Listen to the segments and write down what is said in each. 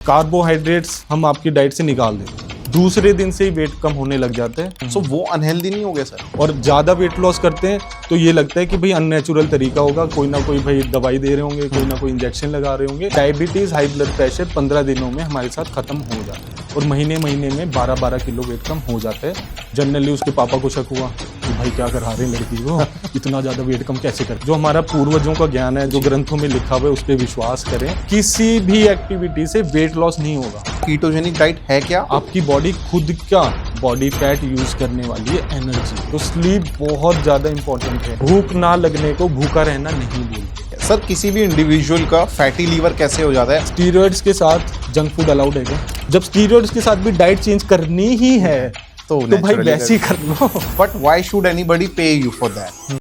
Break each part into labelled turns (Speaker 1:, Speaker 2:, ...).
Speaker 1: Carbohydrates हम आपकी diet से निकाल देते हैं, दूसरे दिन से ही वेट कम होने लग जाते हैं।
Speaker 2: सो वो अनहेल्दी नहीं हो गया सर?
Speaker 1: और ज़्यादा वेट लॉस करते हैं तो ये लगता है कि भाई अननेचुरल तरीका होगा, कोई ना कोई भाई दवाई दे रहे होंगे, कोई ना कोई इंजेक्शन लगा रहे होंगे। डायबिटीज़, हाई ब्लड प्रेशर 15 दिनों में हमारे साथ खत्म हो जाता है और महीने में 12-12 किलो वेट कम हो जाता है। जनरली उसके पापा को शक हुआ कि भाई क्या करा रहे हैं लड़की को, इतना ज़्यादा वेट कम कैसे कर। जो हमारा पूर्वजों का ज्ञान है, जो ग्रंथों में लिखा हुआ है, उस पर विश्वास करें। किसी भी एक्टिविटी से वेट लॉस नहीं होगा।
Speaker 2: कीटोजेनिक डाइट है क्या?
Speaker 1: आपकी बॉडी खुद का बॉडी फैट यूज करने वाली है एनर्जी। तो स्लीप बहुत ज़्यादा इंपॉर्टेंट है। भूख ना लगने को भूखा रहना नहीं बोलते।
Speaker 2: सर किसी भी इंडिविजुअल का फैटी लीवर कैसे हो जाता है?
Speaker 1: स्टीरॉइड्स के साथ जंक फूड अलाउड है क्या? जब स्टीरॉइड्स के साथ भी डाइट चेंज करनी ही है तो भाई वैसे ही कर लो।
Speaker 2: बट व्हाई शुड एनीबॉडी पे you for that?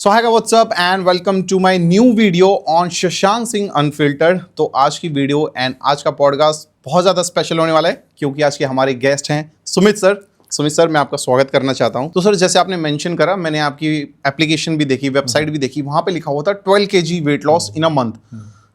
Speaker 2: So hi guys, what's up and welcome to my new video on Shashank Singh unfiltered. तो आज की वीडियो एंड आज का पॉडकास्ट बहुत ज़्यादा स्पेशल होने वाला है क्योंकि आज के हमारे गेस्ट हैं सुमित सर। सुमित सर, मैं आपका स्वागत करना चाहता हूं। तो सर, जैसे आपने मेंशन करा, मैंने आपकी एप्लीकेशन भी देखी, वेबसाइट भी देखी, वहां पे लिखा हुआ था 12 kg weight loss in a month.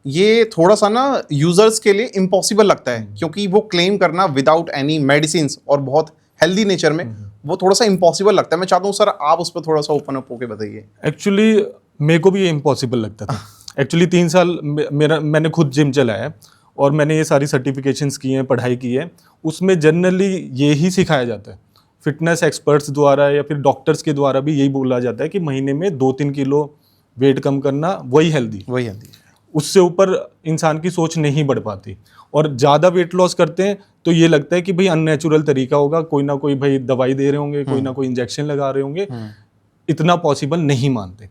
Speaker 2: ये थोड़ा सा ना यूजर्स के लिए इम्पॉसिबल लगता है क्योंकि वो क्लेम करना विदाउट एनी मेडिसिन और बहुत हेल्दी नेचर में वो थोड़ा सा इम्पॉसिबल लगता है। मैं चाहता हूँ सर आप उस पर थोड़ा सा ओपन अप होके बताइए।
Speaker 1: एक्चुअली मेरे को भी ये इम्पॉसिबल लगता था। एक्चुअली 3 साल मैंने खुद जिम चलाया है और मैंने ये सारी सर्टिफिकेशंस की हैं, पढ़ाई की है। उसमें जनरली ये ही सिखाया जाता है, फिटनेस एक्सपर्ट्स द्वारा या फिर डॉक्टर्स के द्वारा भी यही बोला जाता है कि महीने में 2-3 किलो वेट कम करना वही हेल्दी। उससे ऊपर इंसान की सोच नहीं बढ़ पाती और ज़्यादा वेट लॉस करते हैं तो ये लगता है कि भाई अननेचुरल तरीका होगा, कोई ना कोई भाई दवाई दे रहे होंगे, कोई ना कोई इंजेक्शन लगा रहे होंगे। इतना पॉसिबल नहीं मानते।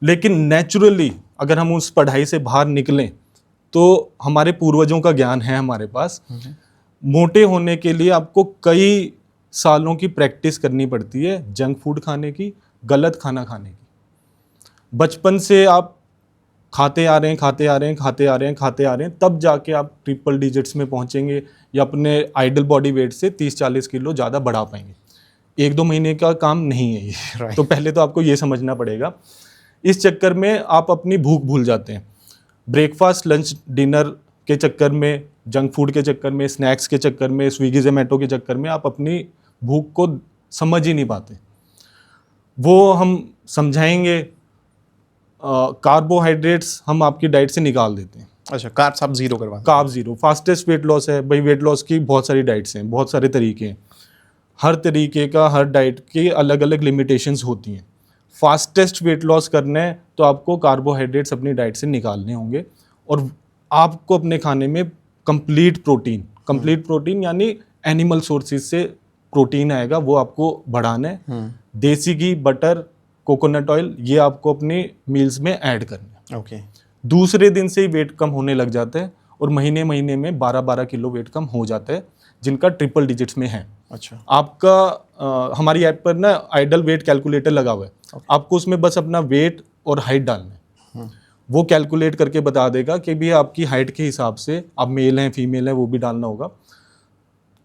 Speaker 1: लेकिन नेचुरली अगर हम उस पढ़ाई से बाहर निकलें तो हमारे पूर्वजों का ज्ञान है हमारे पास। मोटे होने के लिए आपको कई सालों की प्रैक्टिस करनी पड़ती है, जंक फूड खाने की, गलत खाना खाने की। बचपन से आप खाते आ रहे हैं, तब जाके आप ट्रिपल डिजिट्स में पहुंचेंगे या अपने आइडल बॉडी वेट से 30-40 किलो ज़्यादा बढ़ा पाएंगे। 1-2 महीने का काम नहीं है ये। तो पहले तो आपको ये समझना पड़ेगा। इस चक्कर में आप अपनी भूख भूल जाते हैं। ब्रेकफास्ट, लंच, डिनर के चक्कर में, जंक फूड के चक्कर में, स्नैक्स के चक्कर में, स्विगी जोमेटो के चक्कर में आप अपनी भूख को समझ ही नहीं पाते। वो हम समझाएंगे, कार्बोहाइड्रेट्स हम आपकी डाइट से निकाल देते हैं।
Speaker 2: अच्छा, कार्ब्स आप जीरो करवा?
Speaker 1: Carb zero fastest weight loss है भाई। वेट लॉस की बहुत सारी डाइट्स हैं, बहुत सारे तरीके हैं। हर तरीके का, हर डाइट की अलग अलग लिमिटेशंस होती हैं। फास्टेस्ट वेट लॉस करना है तो आपको कार्बोहाइड्रेट्स अपनी डाइट से निकालने होंगे और आपको अपने खाने में कंप्लीट प्रोटीन यानी एनिमल सोर्सेज से प्रोटीन आएगा, वो आपको बढ़ाना है। देसी घी, बटर, कोकोनट ऑयल, ये आपको अपने मील्स में ऐड करना है।
Speaker 2: ओके।
Speaker 1: दूसरे दिन से ही वेट कम होने लग जाता है और महीने में 12-12 किलो वेट कम हो जाता है जिनका ट्रिपल डिजिट्स में है।
Speaker 2: अच्छा।
Speaker 1: आपका हमारी ऐप पर ना आइडल वेट कैलकुलेटर लगा हुआ है। आपको उसमें बस अपना वेट और हाइट डालना है। वो कैलकुलेट करके बता देगा कि भी आपकी हाइट के हिसाब से, आप मेल हैं फीमेल हैं वो भी डालना होगा,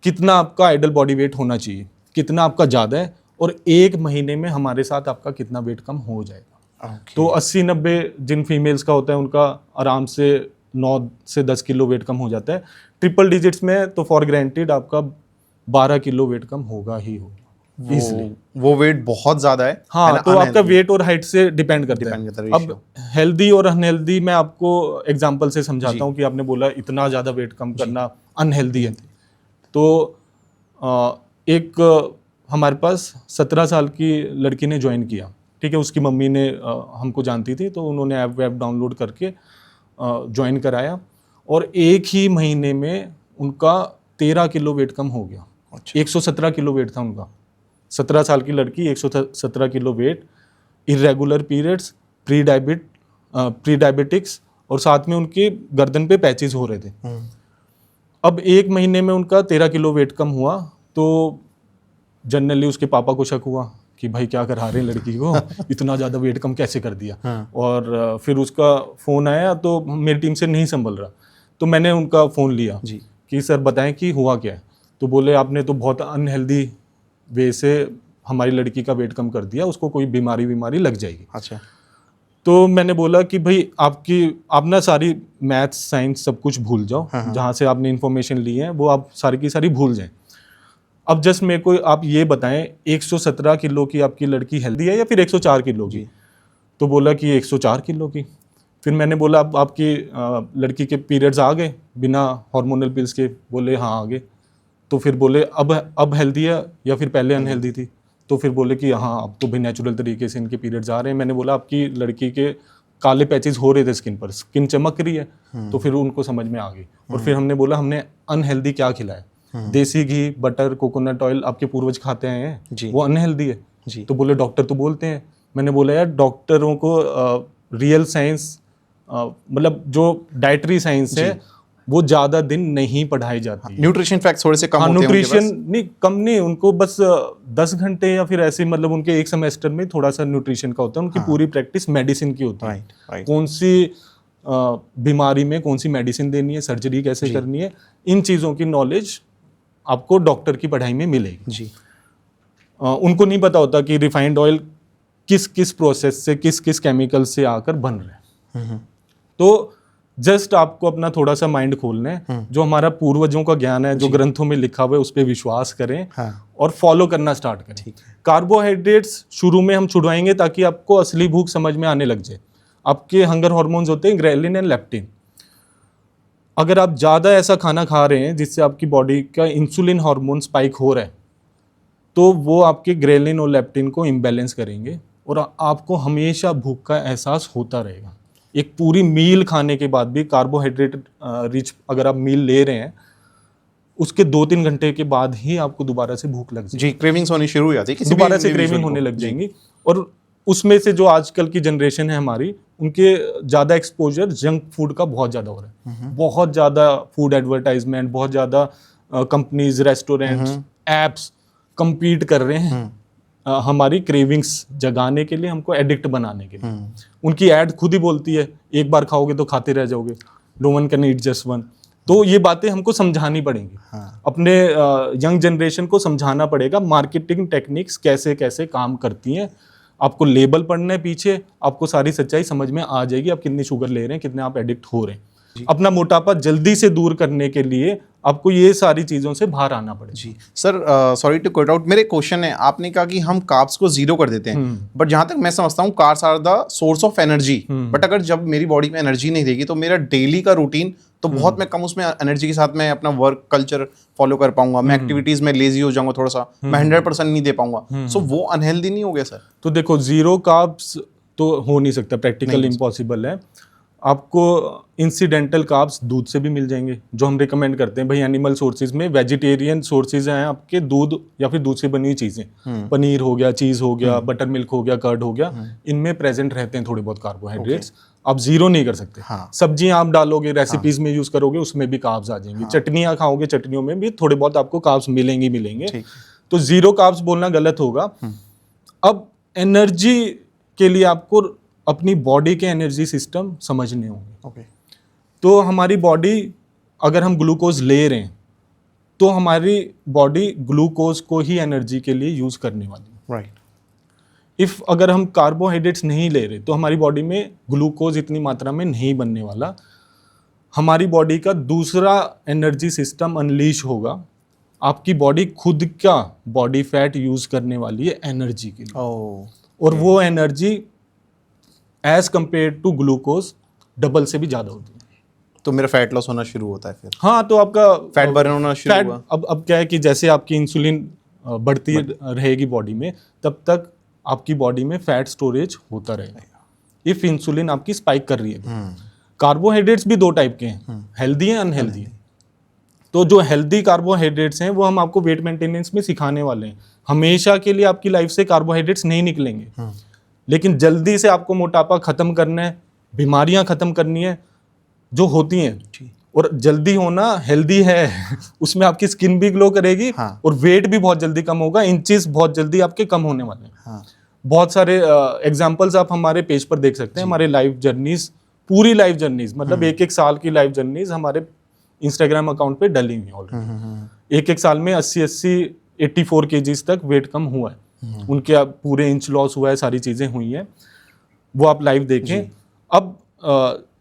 Speaker 1: कितना आपका आइडल बॉडी वेट होना चाहिए, कितना आपका ज़्यादा है और 1 महीने में हमारे साथ आपका कितना वेट कम हो जाएगा। तो 80-90 जिन फीमेल्स का होता है उनका आराम से 9 से 10 किलो वेट कम हो जाता है। ट्रिपल डिजिट्स में तो फॉर ग्रांटेड आपका 12 किलो वेट कम होगा ही होगा इसलिए।
Speaker 2: वो वेट बहुत ज़्यादा है।
Speaker 1: हाँ, तो आपका वेट और हाइट से डिपेंड करता है। अब हेल्दी और अनहेल्दी मैं आपको एग्जाम्पल से समझाता हूँ कि आपने बोला इतना ज़्यादा वेट कम करना अनहेल्दी है। तो एक हमारे पास 17 साल की लड़की ने ज्वाइन किया, ठीक है। उसकी मम्मी ने हमको जानती थी तो उन्होंने ऐप डाउनलोड करके ज्वाइन कराया और 1 ही महीने में उनका 13 किलो वेट कम हो गया। अच्छा। 117 किलो वेट था उनका। 17 साल की लड़की, 117 kilo weight, irregular periods, pre diabetics और साथ में उनके गर्दन पे पैचेस हो रहे थे। अब 1 महीने में उनका 13 किलो वेट कम हुआ तो जनरली उसके पापा को शक हुआ कि भाई क्या करा रहे हैं लड़की को, इतना ज़्यादा वेट कम कैसे कर दिया। और फिर उसका फ़ोन आया तो मेरी टीम से नहीं संभल रहा तो मैंने उनका फ़ोन लिया जी कि सर बताएं कि हुआ क्या है। तो बोले आपने तो बहुत अनहेल्दी वे से हमारी लड़की का वेट कम कर दिया, उसको कोई बीमारी लग जाएगी।
Speaker 2: अच्छा।
Speaker 1: तो मैंने बोला कि भाई आप ना सारी मैथ्स साइंस सब कुछ भूल जाओ, जहाँ से आपने इन्फॉर्मेशन ली है वो आप सारी की सारी भूल जाएं। अब जस्ट मेरे को आप ये बताएं 117 किलो की आपकी लड़की हेल्दी है या फिर 104 किलो की? तो बोला कि 104 किलो की। फिर मैंने बोला अब आपकी लड़की के पीरियड्स आ गए बिना हार्मोनल पिल्स के? बोले हाँ आ गए। तो फिर बोले अब हेल्दी है या फिर पहले अनहेल्दी थी? तो फिर बोले कि हाँ अब तो भी नेचुरल तरीके से इनके पीरियड्स आ रहे हैं। मैंने बोला आपकी लड़की के काले पैचेस हो रहे थे स्किन पर, स्किन चमक रही है। तो फिर उनको समझ में आ गई। और फिर हमने बोला हमने अनहेल्दी क्या खिलाया? देसी घी, बटर, कोकोनट ऑयल आपके पूर्वज खाते हैं, वो अनहेल्दी है जी। तो बोले डॉक्टर तो बोलते हैं। मैंने बोला यार डॉक्टरों को रियल साइंस मतलब जो डाइटरी साइंस है वो ज्यादा दिन नहीं पढ़ाई जाती।
Speaker 2: न्यूट्रिशन फैक्ट्स थोड़े से कम होते हैं
Speaker 1: न्यूट्रिशन नहीं कम नहीं, उनको बस 10 घंटे या फिर ऐसे मतलब उनके एक सेमेस्टर में थोड़ा सा न्यूट्रिशन का होता है। उनकी पूरी प्रैक्टिस मेडिसिन की होती है। कौन सी बीमारी में कौन सी मेडिसिन देनी है, सर्जरी कैसे करनी है, इन चीज़ों की नॉलेज आपको डॉक्टर की पढ़ाई में मिलेगी जी। उनको नहीं पता होता कि रिफाइंड ऑयल किस किस प्रोसेस से किस किस केमिकल से आकर बन रहे हैं। तो जस्ट आपको अपना थोड़ा सा माइंड खोलना है, जो हमारा पूर्वजों का ज्ञान है, जो ग्रंथों में लिखा हुआ है उस पर विश्वास करें और फॉलो करना स्टार्ट करें। कार्बोहाइड्रेट्स शुरू में हम छुड़वाएंगे ताकि आपको असली भूख समझ में आने लग जाए। आपके हंगर हार्मोन्स होते हैं ग्रेलिन एंड लेप्टिन। अगर आप ज़्यादा ऐसा खाना खा रहे हैं जिससे आपकी बॉडी का इंसुलिन हार्मोन स्पाइक हो रहा है, तो वो आपके ग्रेलिन और लेप्टिन को इम्बैलेंस करेंगे और आपको हमेशा भूख का एहसास होता रहेगा। एक पूरी मील खाने के बाद भी कार्बोहाइड्रेट रिच अगर आप मील ले रहे हैं, उसके 2-3 घंटे के बाद ही आपको दोबारा से भूख लग जाएगी
Speaker 2: जी। क्रेविंग्स होनी शुरू हो जाती है,
Speaker 1: दोबारा से क्रेविंग होने लग जाएंगी। और उसमें से जो आजकल की जनरेशन है हमारी, उनके ज़्यादा एक्सपोजर जंक फूड का बहुत ज़्यादा हो रहा है। बहुत ज़्यादा फूड एडवर्टाइजमेंट, बहुत ज़्यादा कंपनीज, रेस्टोरेंट्स, एप्स compete कर रहे हैं हमारी क्रेविंग्स जगाने के लिए, हमको एडिक्ट बनाने के लिए। उनकी ऐड खुद ही बोलती है एक बार खाओगे तो खाते रह जाओगे, no one can eat just one. तो ये बातें हमको समझानी पड़ेंगी। अपने यंग जनरेशन को समझाना पड़ेगा मार्केटिंग टेक्निक्स कैसे कैसे काम करती हैं। आपको लेबल पढ़ना है पीछे, आपको सारी सच्चाई समझ में आ जाएगी आप कितनी शुगर ले रहे हैं, कितने आप एडिक्ट हो रहे हैं। अपना मोटापा जल्दी से दूर करने के लिए आपको ये सारी चीजों से बाहर आना पड़ेगा
Speaker 2: जी। Sir sorry to cut out, मेरे क्वेश्चन है, आपने कहा कि हम कार्ब्स को जीरो कर देते हैं, बट जहां तक मैं समझता हूँ carbs are the source of energy. But अगर जब मेरी बॉडी में एनर्जी नहीं देगी तो मेरा डेली का रूटीन तो बहुत मैं कम उसमें एनर्जी के साथ मैं अपना वर्क कल्चर फॉलो कर पाऊंगा, मैं एक्टिविटीज में लेजी हो जाऊंगा थोड़ा सा, मैं 100% नहीं दे पाऊंगा। सो वो अनहेल्दी नहीं हो गया सर?
Speaker 1: तो देखो जीरो कार्ब्स तो हो नहीं सकता, प्रैक्टिकल इम्पॉसिबल है। आपको इंसिडेंटल कार्ब्स दूध से भी मिल जाएंगे, जो हम रिकमेंड करते हैं भाई एनिमल सोर्सेज में। वेजिटेरियन सोर्सेज हैं आपके दूध या फिर दूध से बनी हुई चीज़ें, पनीर हो गया, चीज़ हो गया, बटर मिल्क हो गया, कर्ड हो गया, इनमें प्रेजेंट रहते हैं थोड़े बहुत कार्बोहाइड्रेट्स। आप जीरो नहीं कर सकते। सब्जियां आप डालोगे, रेसिपीज में यूज करोगे, उसमें भी कार्ब्स आ जाएंगे। चटनियां खाओगे, चटनियों में भी थोड़े बहुत आपको कार्ब्स मिलेंगे। तो जीरो कार्ब्स बोलना गलत होगा। अब एनर्जी के लिए आपको अपनी बॉडी के एनर्जी सिस्टम समझने होंगे। तो हमारी बॉडी, अगर हम ग्लूकोज ले रहे हैं तो हमारी बॉडी ग्लूकोज को ही एनर्जी के लिए यूज करने वाली है। राइट। इफ अगर हम कार्बोहाइड्रेट्स नहीं ले रहे तो हमारी बॉडी में ग्लूकोज इतनी मात्रा में नहीं बनने वाला। हमारी बॉडी का दूसरा एनर्जी सिस्टम अनलीश होगा। आपकी बॉडी खुद का बॉडी फैट यूज करने वाली है एनर्जी के लिए। और वो energy as compare to glucose double से भी ज्यादा होती है।
Speaker 2: तो मेरा फैट लॉस होना शुरू होता है फिर?
Speaker 1: हाँ, तो आपका
Speaker 2: फैट बर्न होना शुरू हुआ।
Speaker 1: अब क्या है कि जैसे आपकी इंसुलिन बढ़ती रहेगी बॉडी में, तब तक आपकी बॉडी में फैट स्टोरेज होता रहेगा इफ इंसुलिन आपकी स्पाइक कर रही है। कार्बोहाइड्रेट्स भी 2 टाइप के हैं, हेल्दी है, अनहेल्दी है। तो जो हेल्दी कार्बोहाइड्रेट्स हैं वो हम आपको वेट मेंटेनेंस में सिखाने वाले हैं। हमेशा के लिए आपकी लाइफ से कार्बोहाइड्रेट्स नहीं निकलेंगे, लेकिन जल्दी से आपको मोटापा खत्म करना है, बीमारियां खत्म करनी है जो होती हैं। और जल्दी होना हेल्दी है उसमें आपकी स्किन भी ग्लो करेगी और वेट भी बहुत जल्दी कम होगा, इंचेस बहुत जल्दी आपके कम होने वाले हैं। बहुत सारे एग्जांपल्स आप हमारे पेज पर देख सकते हैं। हमारे लाइफ जर्नीज, पूरी लाइफ जर्नीज, मतलब 1-1 साल की लाइफ जर्नीज हमारे इंस्टाग्राम अकाउंट पे डली हुई है ऑलरेडी। 1-1 साल में 80-80 84 kgs तक वेट कम हुआ है, उनके पूरे इंच लॉस हुआ है, सारी चीज़ें हुई हैं। वो आप लाइव देखें। अब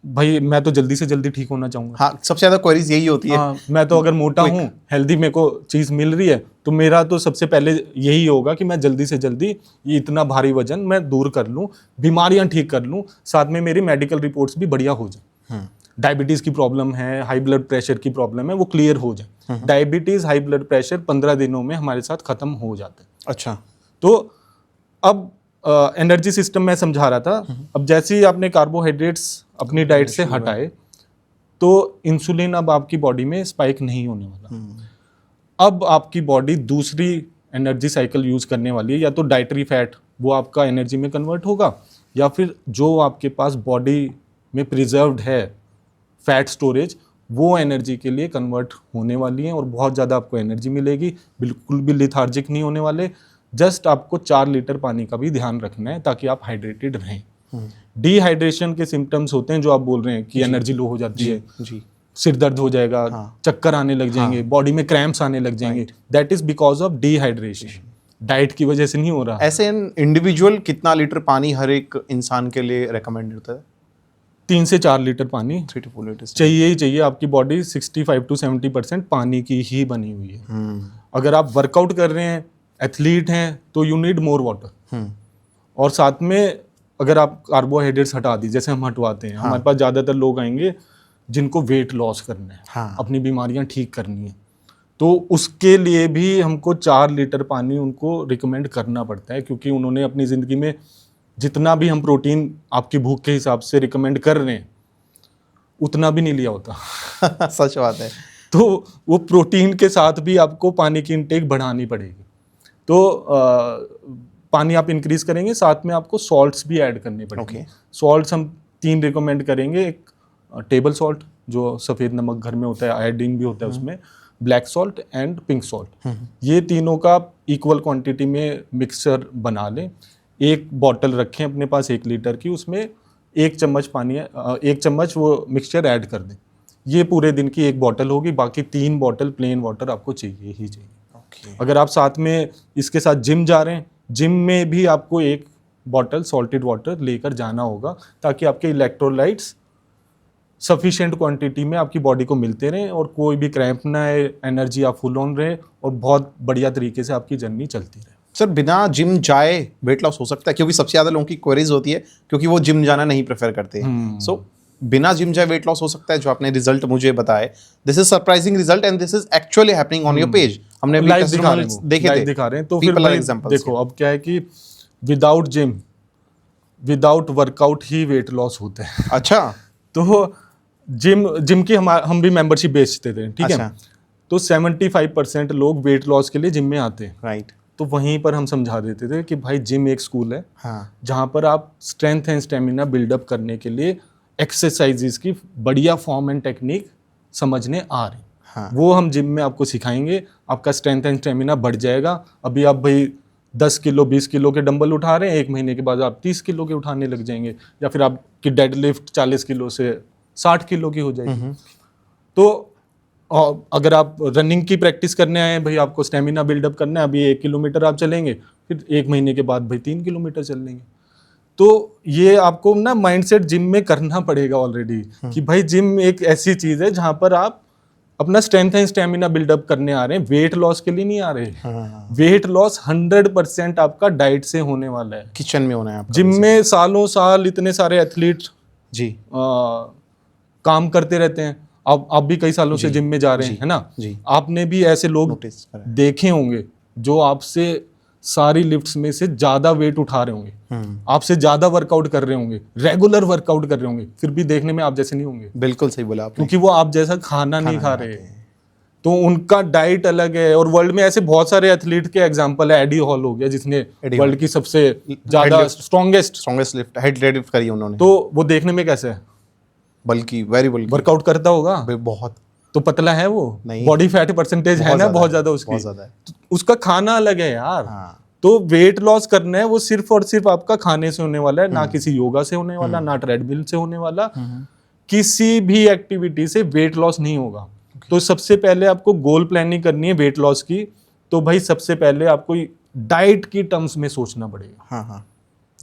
Speaker 1: भाई मैं तो जल्दी से जल्दी ठीक होना चाहूंगा।
Speaker 2: हाँ, सबसे ज्यादा क्वेरीज यही होती है।
Speaker 1: हाँ, मैं तो अगर मोटा हूँ, हेल्दी मेरे को चीज मिल रही है, तो मेरा तो सबसे पहले यही होगा कि मैं जल्दी से जल्दी ये इतना भारी वजन मैं दूर कर लूँ, बीमारियां ठीक कर लूँ, साथ में मेरी मेडिकल रिपोर्ट्स भी बढ़िया हो जाए। डायबिटीज की प्रॉब्लम है, हाई ब्लड प्रेशर की प्रॉब्लम है, वो क्लियर हो जाए। डायबिटीज, हाई ब्लड प्रेशर 15 दिनों में हमारे साथ खत्म हो जाते हैं।
Speaker 2: अच्छा,
Speaker 1: तो अब एनर्जी सिस्टम मैं समझा रहा था। अब जैसे ही आपने कार्बोहाइड्रेट्स अपनी डाइट से हटाए, तो इंसुलिन अब आपकी बॉडी में स्पाइक नहीं होने वाला। अब आपकी बॉडी दूसरी एनर्जी साइकिल यूज करने वाली है, या तो डाइटरी फैट वो आपका एनर्जी में कन्वर्ट होगा, या फिर जो आपके पास बॉडी में प्रिजर्व्ड है फैट स्टोरेज, वो एनर्जी के लिए कन्वर्ट होने वाली है और बहुत ज़्यादा आपको एनर्जी मिलेगी। बिल्कुल भी लिथार्जिक नहीं होने वाले। जस्ट आपको 4 लीटर पानी का भी ध्यान रखना है ताकि आप हाइड्रेटेड रहें। डिहाइड्रेशन के सिम्टम्स होते हैं जो आप बोल रहे हैं कि एनर्जी लो हो जाती है, सिर दर्द हो जाएगा, चक्कर आने लग जाएंगे, बॉडी में क्रैम्प्स आने लग जाएंगे, that is because of dehydration. Diet की वजह से नहीं हो रहा।
Speaker 2: ऐसे इंडिविजुअल कितना लीटर पानी हर एक इंसान के लिए रेकमेंडेड होता है?
Speaker 1: 3 से 4 लीटर पानी
Speaker 2: 3 to 4 लीटर
Speaker 1: चाहिए ही चाहिए। आपकी बॉडी 65 to 70% पानी की ही बनी हुई है। अगर आप वर्कआउट कर रहे हैं, एथलीट हैं, तो यू नीड मोर वाटर। और साथ में अगर आप कार्बोहाइड्रेट्स हटा दी, जैसे हम हटवाते हैं, हमारे पास ज़्यादातर लोग आएंगे जिनको वेट लॉस करना है, अपनी बीमारियां ठीक करनी है, तो उसके लिए भी हमको 4 लीटर पानी उनको रिकमेंड करना पड़ता है, क्योंकि उन्होंने अपनी ज़िंदगी में जितना भी हम प्रोटीन आपकी भूख के हिसाब से रिकमेंड कर रहे हैं उतना भी नहीं लिया होता।
Speaker 2: सच बात है।
Speaker 1: तो वो प्रोटीन के साथ भी आपको पानी की इनटेक बढ़ानी पड़ेगी। तो पानी आप इंक्रीज करेंगे, साथ में आपको सॉल्ट्स भी ऐड करने पड़ेंगे। सॉल्ट्स हम 3 रिकमेंड करेंगे। एक टेबल सॉल्ट जो सफ़ेद नमक घर में होता है, आयोडीन भी होता है उसमें, black salt and pink salt, ये तीनों का इक्वल क्वांटिटी में मिक्सचर बना लें। एक बॉटल रखें अपने पास 1 लीटर की, उसमें 1 चम्मच पानी, 1 चम्मच वो मिक्सचर ऐड कर दें। ये पूरे दिन की 1 बॉटल होगी। बाकी 3 बॉटल प्लेन वाटर आपको चाहिए ही चाहिए। अगर आप साथ में इसके साथ जिम जा रहे हैं, जिम में भी आपको 1 बॉटल सॉल्टेड वाटर लेकर जाना होगा, ताकि आपके इलेक्ट्रोलाइट्स सफिशिएंट क्वांटिटी में आपकी बॉडी को मिलते रहें और कोई भी क्रैम्प ना आए, एनर्जी आप फुल ऑन रहे और बहुत बढ़िया तरीके से आपकी जर्नी चलती रहे।
Speaker 2: सर, बिना जिम जाए वेट लॉस हो सकता है? क्योंकि सबसे ज़्यादा लोगों की क्वेरीज होती है, क्योंकि वो जिम जाना नहीं प्रेफर करते हैं। सो बिना जिम जाए वेट लॉस हो सकता है? जो आपने रिजल्ट मुझे बताए, this is surprising result and this is actually happening on your page. हमने
Speaker 1: लाइव दिखा रहे हैं। तो फिर देखो, अब क्या है कि विदाउट जिम, विदाउट वर्कआउट ही वेट लॉस होता है।
Speaker 2: अच्छा,
Speaker 1: तो जिम की हम भी मेंबरशिप बेचते थे, ठीक है। तो 75% लोग वेट लॉस के लिए जिम में आते हैं,
Speaker 2: राइट।
Speaker 1: तो वहीं पर हम समझा देते थे कि भाई जिम एक स्कूल है, जहाँ पर आप स्ट्रेंथ एंड स्टेमिना बिल्डअप करने के लिए एक्सरसाइजेस की बढ़िया फॉर्म एंड टेक्निक समझने आ रहे हैं। वो हम जिम में आपको सिखाएंगे, आपका स्ट्रेंथ एंड स्टेमिना बढ़ जाएगा। अभी आप भाई 10 किलो 20 किलो के डंबल उठा रहे हैं, 1 महीने के बाद आप 30 किलो के उठाने लग जाएंगे, या फिर आपकी डेड लिफ्ट 40 किलो से 60 किलो की हो जाएगी। तो अगर आप रनिंग की प्रैक्टिस करने आए हैं, भाई आपको स्टेमिना बिल्डअप करना है, अभी 1 किलोमीटर आप चलेंगे, फिर 1 महीने के बाद भाई 3 किलोमीटर चल लेंगे। तो ये आपको ना माइंडसेट जिम में करना पड़ेगा ऑलरेडी, कि भाई जिम एक ऐसी चीज़ है जहाँ पर आप अपना स्ट्रेंथ एंड स्टेमिना बिल्डअप करने आ रहे हैं, वेट लॉस के लिए नहीं आ रहे। वेट लॉस 100% आपका डाइट से होने वाला है,
Speaker 2: किचन में होना है।
Speaker 1: जिम में सालों साल इतने सारे एथलीट
Speaker 2: जी
Speaker 1: काम करते रहते हैं। आप भी कई सालों से जिम में जा रहे हैं, है ना
Speaker 2: जी।
Speaker 1: आपने भी ऐसे लोग देखे होंगे जो आपसे सारी लिफ्ट्स में से ज्यादा वेट उठा रहे होंगे, आपसे ज्यादा वर्कआउट कर रहे होंगे, रेगुलर वर्कआउट कर रहे होंगे, फिर भी देखने में आप जैसे नहीं होंगे।
Speaker 2: बिल्कुल सही बोला आपने,
Speaker 1: क्योंकि वो आप जैसा खाना नहीं खा रहे, तो उनका डाइट अलग है। और वर्ल्ड में ऐसे बहुत सारे एथलीट के एग्जांपल है। एडी हॉल हो गया, जिसने वर्ल्ड की सबसे ज्यादा स्ट्रॉन्गेस्ट
Speaker 2: लिफ्ट, हेड लिफ्ट करी उन्होंने।
Speaker 1: तो वो देखने में कैसे है?
Speaker 2: बल्कि वेरी बल्कि
Speaker 1: वर्कआउट करता होगा
Speaker 2: बहुत,
Speaker 1: तो पतला है वो, बॉडी फैट परसेंटेज है ना बहुत ज्यादा उसकी, तो उसका खाना अलग है यार। तो वेट लॉस करना है वो सिर्फ और सिर्फ आपका खाने से होने वाला है, ना किसी योगा से होने वाला, ना ट्रेडमिल से होने वाला, किसी भी एक्टिविटी से वेट लॉस नहीं होगा। तो सबसे पहले आपको गोल प्लानिंग करनी है वेट लॉस की, तो भाई सबसे पहले आपको डाइट की टर्म्स में सोचना पड़ेगा।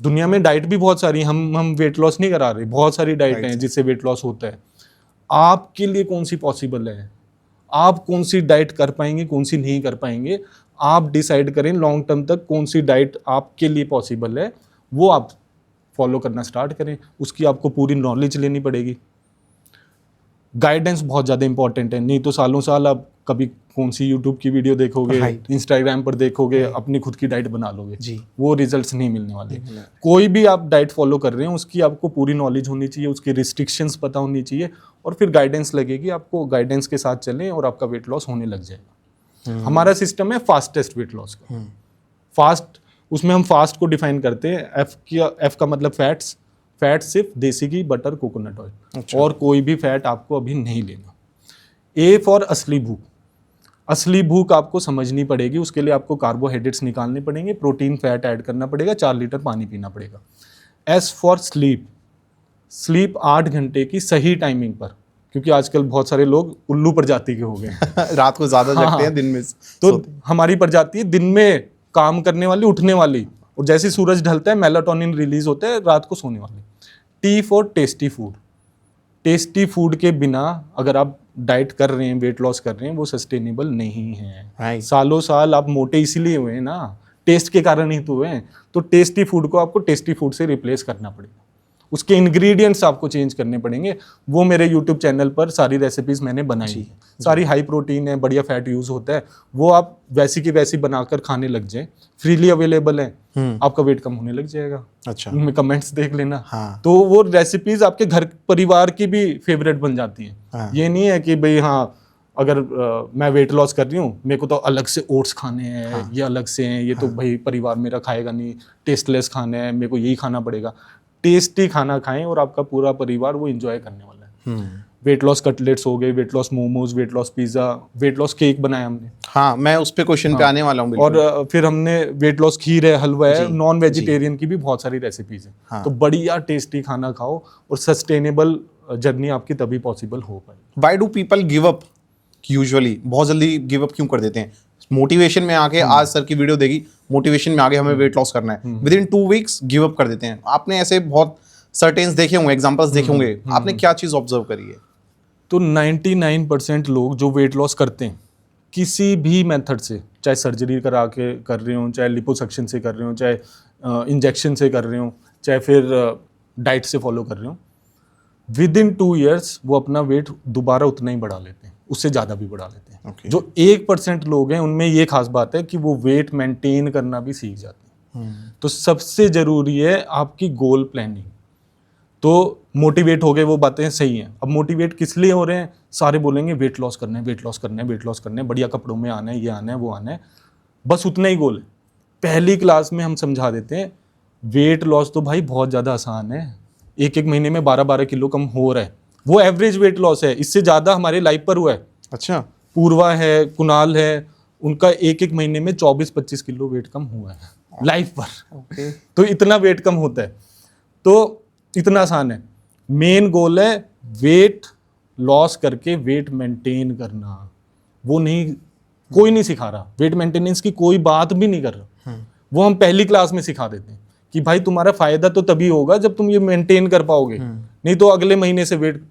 Speaker 1: दुनिया में डाइट भी बहुत सारी, हम वेट लॉस नहीं करा रहे, बहुत सारी डाइट हैं जिससे वेट लॉस होता है। आपके लिए कौन सी पॉसिबल है, आप कौन सी डाइट कर पाएंगे, कौन सी नहीं कर पाएंगे, आप डिसाइड करें लॉन्ग टर्म तक कौन सी डाइट आपके लिए पॉसिबल है, वो आप फॉलो करना स्टार्ट करें। उसकी आपको पूरी नॉलेज लेनी पड़ेगी। गाइडेंस बहुत ज़्यादा इंपॉर्टेंट है, नहीं तो सालों साल आप कभी कौन सी यूट्यूब की वीडियो देखोगे, इंस्टाग्राम पर देखोगे, अपनी खुद की डाइट बना लोगे जी, वो रिजल्ट्स नहीं मिलने वाले। कोई भी आप डाइट फॉलो कर रहे हैं उसकी आपको पूरी नॉलेज होनी चाहिए, उसकी रिस्ट्रिक्शंस पता होनी चाहिए, और फिर गाइडेंस लगेगी, आपको गाइडेंस के साथ चलें और आपका वेट लॉस होने लग जाएगा। हमारा सिस्टम है फास्टेस्ट वेट लॉस का। फास्ट, उसमें हम फास्ट को डिफाइन करते हैं, एफ का मतलब फैट्स, फैट सिर्फ देसी घी, बटर, कोकोनट ऑयल, और कोई भी फैट आपको अभी नहीं लेना। ए फॉर असली भूख, असली भूख आपको समझनी पड़ेगी, उसके लिए आपको कार्बोहाइड्रेट्स निकालने पड़ेंगे, प्रोटीन फैट ऐड करना पड़ेगा, 4 लीटर पानी पीना पड़ेगा। एस फॉर स्लीप, स्लीप 8 घंटे की सही टाइमिंग पर, क्योंकि आजकल बहुत सारे लोग उल्लू प्रजाति के हो गए
Speaker 2: रात को ज्यादा जगते हैं, दिन में
Speaker 1: तो हमारी प्रजाति है दिन में काम करने वाली, उठने वाली, और जैसे सूरज ढलता है मेलाटोनिन रिलीज होता है, रात को सोने वाली। T for tasty food, tasty food के बिना अगर आप डाइट कर रहे हैं, वेट लॉस कर रहे हैं, वो सस्टेनेबल नहीं है। सालों साल आप मोटे इसीलिए हुए हैं ना, टेस्ट के कारण ही तो हुए हैं। तो टेस्टी फूड को आपको टेस्टी फूड से रिप्लेस करना पड़ेगा, उसके इंग्रेडिएंट्स आपको चेंज करने पड़ेंगे। वो मेरे यूट्यूब चैनल पर सारी रेसिपीज मैंने बनाई है, सारी हाई प्रोटीन है, बढ़िया फैट यूज होता है, वो आप वैसी की वैसी बनाकर खाने लग जाए, फ्रीली अवेलेबल है, आपका वेट कम होने लग जाएगा। अच्छा, उनमें कमेंट्स देख लेना। हाँ। तो वो रेसिपीज आपके घर परिवार की भी फेवरेट बन जाती हैं। हाँ। ये नहीं है कि भाई हाँ अगर मैं वेट लॉस कर रही हूँ, मेरे को तो अलग से ओट्स खाने हैं, हाँ, ये अलग से हैं, ये तो भाई परिवार मेरा खाएगा नहीं, टेस्टलेस खाने हैं, मेरे को यही खाना पड़ेगा। टेस्टी खाना खाएं और आपका पूरा परिवार वो एंजॉय करने वाला है। वेट लॉस कटलेट्स हो गए, weight loss momos, weight loss pizza, weight loss cake बनाया हमने।
Speaker 2: हाँ, मैं उस पे क्वेश्चन पे आने वाला हूँ।
Speaker 1: और फिर हमने वेट लॉस खीर है, हलवा है, नॉन वेजिटेरियन की भी बहुत सारी रेसिपीज है। हाँ। तो बढ़िया टेस्टी खाना खाओ और सस्टेनेबल जर्नी आपकी तभी पॉसिबल हो पाए।
Speaker 2: Why do people give up usually? बहुत जल्दी गिव अप क्यों कर देते हैं? मोटिवेशन में आके आज सर की वीडियो देखी, मोटिवेशन में आगे हमें वेट लॉस करना है, with in 2 weeks give up कर देते हैं। आपने ऐसे बहुत सर्टेन्स देखे होंगे, एग्जांपल्स देखे होंगे, आपने क्या चीज़ ऑब्जर्व करी है?
Speaker 1: तो 99% लोग जो वेट लॉस करते हैं किसी भी मेथड से, चाहे सर्जरी करा के कर रहे हो, चाहे लिपोसक्शन से कर रहे हो, चाहे इंजेक्शन से कर रहे हो, चाहे फिर डाइट से फॉलो कर रहे हो, विद इन 2 ईयर्स वो अपना वेट दोबारा उतना ही बढ़ा लेते हैं, उससे ज़्यादा भी बढ़ा लेते हैं। जो 1% लोग हैं उनमें ये खास बात है कि वो वेट मेंटेन करना भी सीख जाते हैं। तो सबसे ज़रूरी है आपकी गोल प्लानिंग। तो मोटिवेट हो गए, वो बातें सही हैं। अब मोटिवेट किस लिए हो रहे हैं? सारे बोलेंगे वेट लॉस करना है, वेट लॉस करना है, वेट लॉस करना है, बढ़िया कपड़ों में आना है, ये आना है, वो आना है, बस उतना ही गोल है। पहली क्लास में हम समझा देते हैं वेट लॉस तो भाई बहुत ज़्यादा आसान है, 1-1 महीने में 12-12 किलो कम हो रहा है, वो एवरेज वेट लॉस है, इससे ज़्यादा हमारे लाइफ पर हुआ है। अच्छा, पूर्वा है, कुणाल है, उनका 1-1 महीने में 24-25 किलो वेट कम हुआ है लाइफ पर। तो इतना वेट कम होता है, तो इतना आसान है। मेन गोल है वेट लॉस करके वेट मेंटेन करना, वो नहीं, कोई नहीं सिखा रहा, वेट मेंटेनेंस की कोई बात भी नहीं कर रहा। वो हम पहली क्लास में सिखा देते हैं कि भाई तुम्हारा फायदा तो तभी होगा जब तुम ये मेंटेन कर पाओगे, नहीं तो अगले महीने से वेट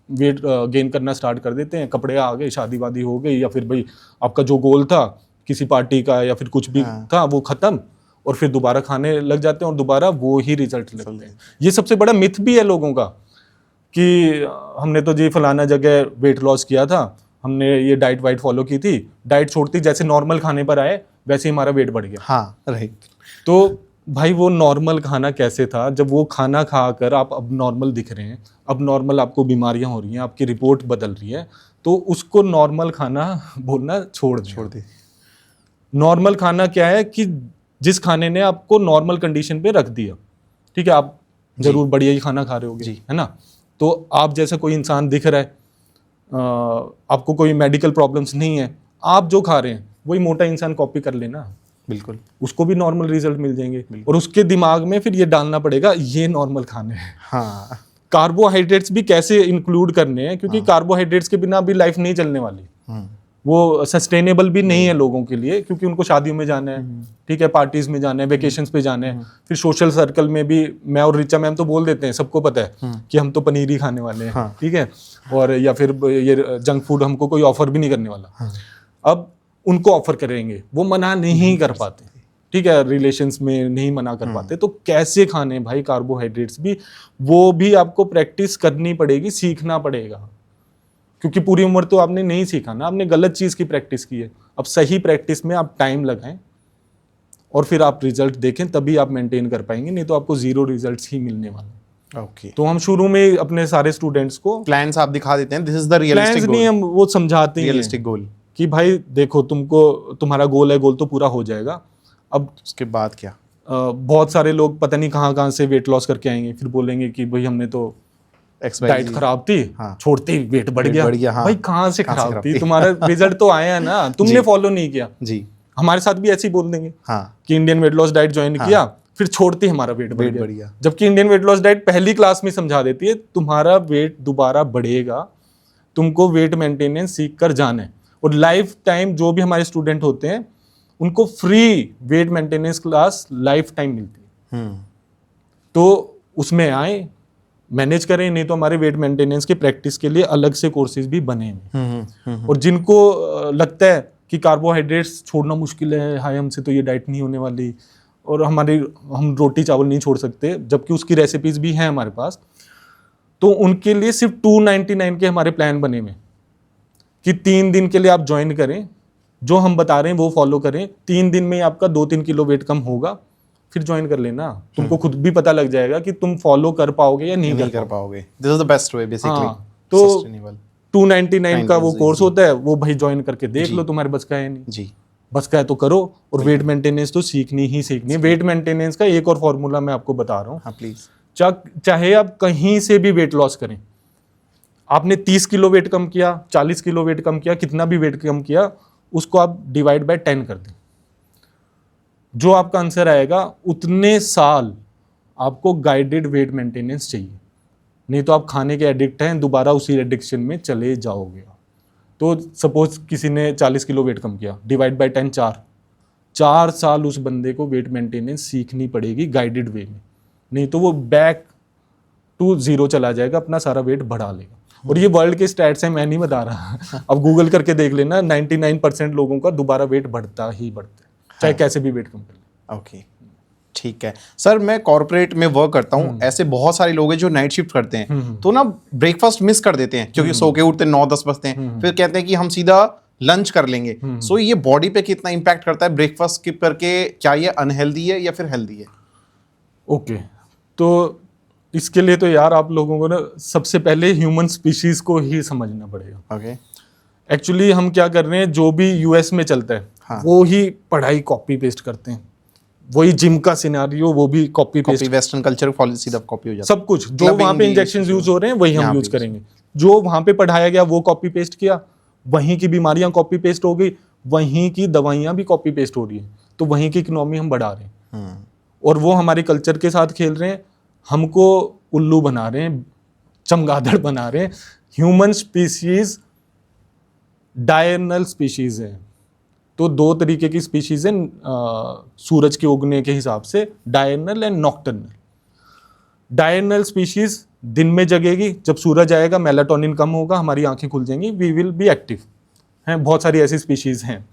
Speaker 1: गेन करना स्टार्ट कर देते हैं। कपड़े आ गए, शादी वादी हो गई, या फिर भाई आपका जो गोल था किसी पार्टी का या फिर कुछ भी था वो खत्म, और फिर दोबारा खाने लग जाते हैं और दोबारा वो ही रिजल्ट लगते हैं। ये सबसे बड़ा मिथ भी है लोगों का कि हमने तो जी फलाना जगह वेट लॉस किया था, हमने ये डाइट वाइट फॉलो की थी, डाइट छोड़ती जैसे नॉर्मल खाने पर आए वैसे ही हमारा वेट बढ़ गया।
Speaker 2: हाँ, राइट।
Speaker 1: तो भाई वो नॉर्मल खाना कैसे था जब वो खाना खाकर आप अब नॉर्मल दिख रहे हैं, अब नॉर्मल आपको बीमारियां हो रही हैं, आपकी रिपोर्ट बदल रही है, तो उसको नॉर्मल खाना बोलना छोड़ दे। नॉर्मल खाना क्या है कि जिस खाने ने आपको नॉर्मल कंडीशन पे रख दिया, ठीक है, आप जरूर बढ़िया ही खाना खा रहे होगे, है ना, तो आप जैसा कोई इंसान दिख रहा है, आपको कोई मेडिकल प्रॉब्लम्स नहीं है, आप जो खा रहे हैं वही मोटा इंसान कॉपी कर लेना, बिल्कुल उसको भी नॉर्मल रिजल्ट मिल जाएंगे। और उसके दिमाग में फिर ये डालना पड़ेगा ये नॉर्मल खाने हैं। हाँ, कार्बोहाइड्रेट्स भी कैसे इंक्लूड करने हैं, क्योंकि कार्बोहाइड्रेट्स के बिना भी लाइफ नहीं चलने वाली। वो सस्टेनेबल भी नहीं है लोगों के लिए, क्योंकि उनको शादियों में जाना है, ठीक है, पार्टीज में जाना है, वेकेशंस पे जाना है, फिर सोशल सर्कल में भी मैं और रिचा मैम तो बोल देते हैं, सबको पता है कि हम तो पनीर ही खाने वाले हैं, ठीक है, और या फिर ये जंक फूड हमको कोई ऑफर भी नहीं करने वाला। अब उनको ऑफर करेंगे, वो मना नहीं कर पाते, ठीक है, रिलेशंस में नहीं मना कर पाते, तो कैसे खाने भाई कार्बोहाइड्रेट्स भी, वो भी आपको प्रैक्टिस करनी पड़ेगी, सीखना पड़ेगा, क्योंकि पूरी उम्र तो आपने नहीं सीखा ना, आपने गलत चीज की प्रैक्टिस की है। अब सही प्रैक्टिस में आप टाइम लगाएं और फिर आप रिजल्ट देखें, तभी आप मेंटेन कर पाएंगे, नहीं तो आपको जीरो रिजल्ट्स ही मिलने वाले।
Speaker 2: ओके,
Speaker 1: तो हम शुरू में अपने सारे स्टूडेंट्स को
Speaker 2: प्लान्स आप दिखा देते हैं, दिस इज द रियलिस्टिक गोल,
Speaker 1: नहीं, हम वो समझाते हैं
Speaker 2: रियलिस्टिक गोल
Speaker 1: कि भाई देखो, तुम्हारा गोल है, गोल तो पूरा हो जाएगा, अब
Speaker 2: उसके बाद क्या।
Speaker 1: बहुत सारे लोग पता नहीं कहाँ से वेट लॉस करके आएंगे, फिर बोलेंगे कि भाई हमने तो डाइट खराब थी, छोड़ते ही वेट बढ़ गया। भाई कहाँ से खराब थी, तुम्हारा रिजल्ट तो आया है ना, तुमने फॉलो नहीं किया जी। हमारे साथ भी ऐसे ही बोल देंगे कि Indian weight loss diet join किया, फिर छोड़ते ही हमारा वेट बढ़ गया, जबकि इंडियन वेट लॉस डाइट पहली क्लास में समझा देती है तुम्हारा वेट दोबारा बढ़ेगा, तुमको वेट मेंटेनेंस सीख कर जाना है। और लाइफ टाइम जो भी हमारे स्टूडेंट होते हैं उनको free weight maintenance class life time मिलती है, तो उसमें आए, मैनेज करें, नहीं तो हमारे वेट मेंटेनेंस के प्रैक्टिस के लिए अलग से कोर्सेज भी बने हैं। और जिनको लगता है कि कार्बोहाइड्रेट्स छोड़ना मुश्किल है, हाय हमसे तो ये डाइट नहीं होने वाली, और हम रोटी चावल नहीं छोड़ सकते, जबकि उसकी रेसिपीज भी हैं हमारे पास, तो उनके लिए सिर्फ 299 के हमारे प्लान बने हुए कि 3 दिन के लिए आप ज्वाइन करें, जो हम बता रहे हैं वो फॉलो करें, 3 दिन में आपका 2-3 किलो वेट कम होगा, फिर ज्वाइन कर लेना, तुमको खुद भी पता लग जाएगा कि तुम फॉलो कर पाओगे या नहीं कर पाओगे।
Speaker 2: This is the best way basically.
Speaker 1: तो 299 का वो कोर्स होता है, वो भाई ज्वाइन करके देख लो, तुम्हारे बस का है नहीं जी, बस का है तो करो। और वेट मेंटेनेंस तो सीखनी ही सीखनी है। वेट मेंटेनेंस का एक और फॉर्मूला मैं आपको बता रहा हूँ, हाँ प्लीज। चाहे आप कहीं से भी वेट लॉस करें, आपने 30 किलो वेट कम किया, 40 किलो वेट कम किया, कितना भी वेट कम किया, उसको आप डिवाइड बाय 10 कर दें, जो आपका आंसर आएगा उतने साल आपको गाइडेड वेट मेंटेनेंस चाहिए, नहीं तो आप खाने के एडिक्ट हैं, दोबारा उसी एडिक्शन में चले जाओगे। तो सपोज किसी ने 40 किलो वेट कम किया, डिवाइड बाय 10 4 साल उस बंदे को वेट मेंटेनेंस सीखनी पड़ेगी गाइडेड वे में, नहीं तो वो बैक टू जीरो चला जाएगा, अपना सारा वेट बढ़ा लेगा। और ये वर्ल्ड के स्टैट्स हैं, मैं नहीं बता रहा, अब गूगल करके देख लेना, 99% लोगों का दोबारा वेट बढ़ता ही बढ़ता है, चाहे कैसे भी वेट कम कर ले।
Speaker 2: ओके, ठीक है सर। मैं कॉर्पोरेट में वर्क करता हूँ, ऐसे बहुत सारे लोग हैं जो नाइट शिफ्ट करते हैं, तो ना ब्रेकफास्ट मिस कर देते हैं, क्योंकि सो के उठते 9-10 बजते हैं, फिर कहते हैं कि हम सीधा लंच कर लेंगे। सो ये बॉडी पे कितना इंपैक्ट करता है ब्रेकफास्ट स्किप करके, क्या ये अनहेल्दी है या फिर हेल्दी है?
Speaker 1: ओके, तो इसके लिए तो यार आप लोगों को ना सबसे पहले ह्यूमन स्पीशीज को ही समझना पड़ेगा।
Speaker 2: ओके,
Speaker 1: एक्चुअली हम क्या कर रहे हैं, जो भी यूएस में चलता है, हाँ, वो ही पढ़ाई कॉपी पेस्ट करते हैं, वही जिम का सिनेरियो वो भी कॉपी पेस्ट,
Speaker 2: वेस्टर्न कल्चर सीधा कॉपी हो जाता है,
Speaker 1: सब कुछ जो वहाँ पे इंजेक्शन यूज हो रहे हैं वही हम यूज करेंगे, जो वहाँ पे पढ़ाया गया वो कॉपी पेस्ट किया, वहीं की बीमारियां कॉपी पेस्ट हो गई, वहीं की दवाइयां भी कॉपी पेस्ट हो रही है, तो वहीं की इकोनॉमी हम बढ़ा रहे हैं, और वो हमारे कल्चर के साथ खेल रहे हैं, हमको उल्लू बना रहे हैं, चमगादड़ बना रहे हैं। ह्यूमन स्पीशीज डायर्नल स्पीशीज है, तो 2 तरीके की स्पीशीज है सूरज के उगने के हिसाब से, diurnal and nocturnal. Diurnal species दिन में जगेगी, जब सूरज आएगा मेलाटोनिन कम होगा, हमारी आंखें खुल जाएंगी, वी विल बी एक्टिव। हैं बहुत सारी ऐसी स्पीशीज हैं।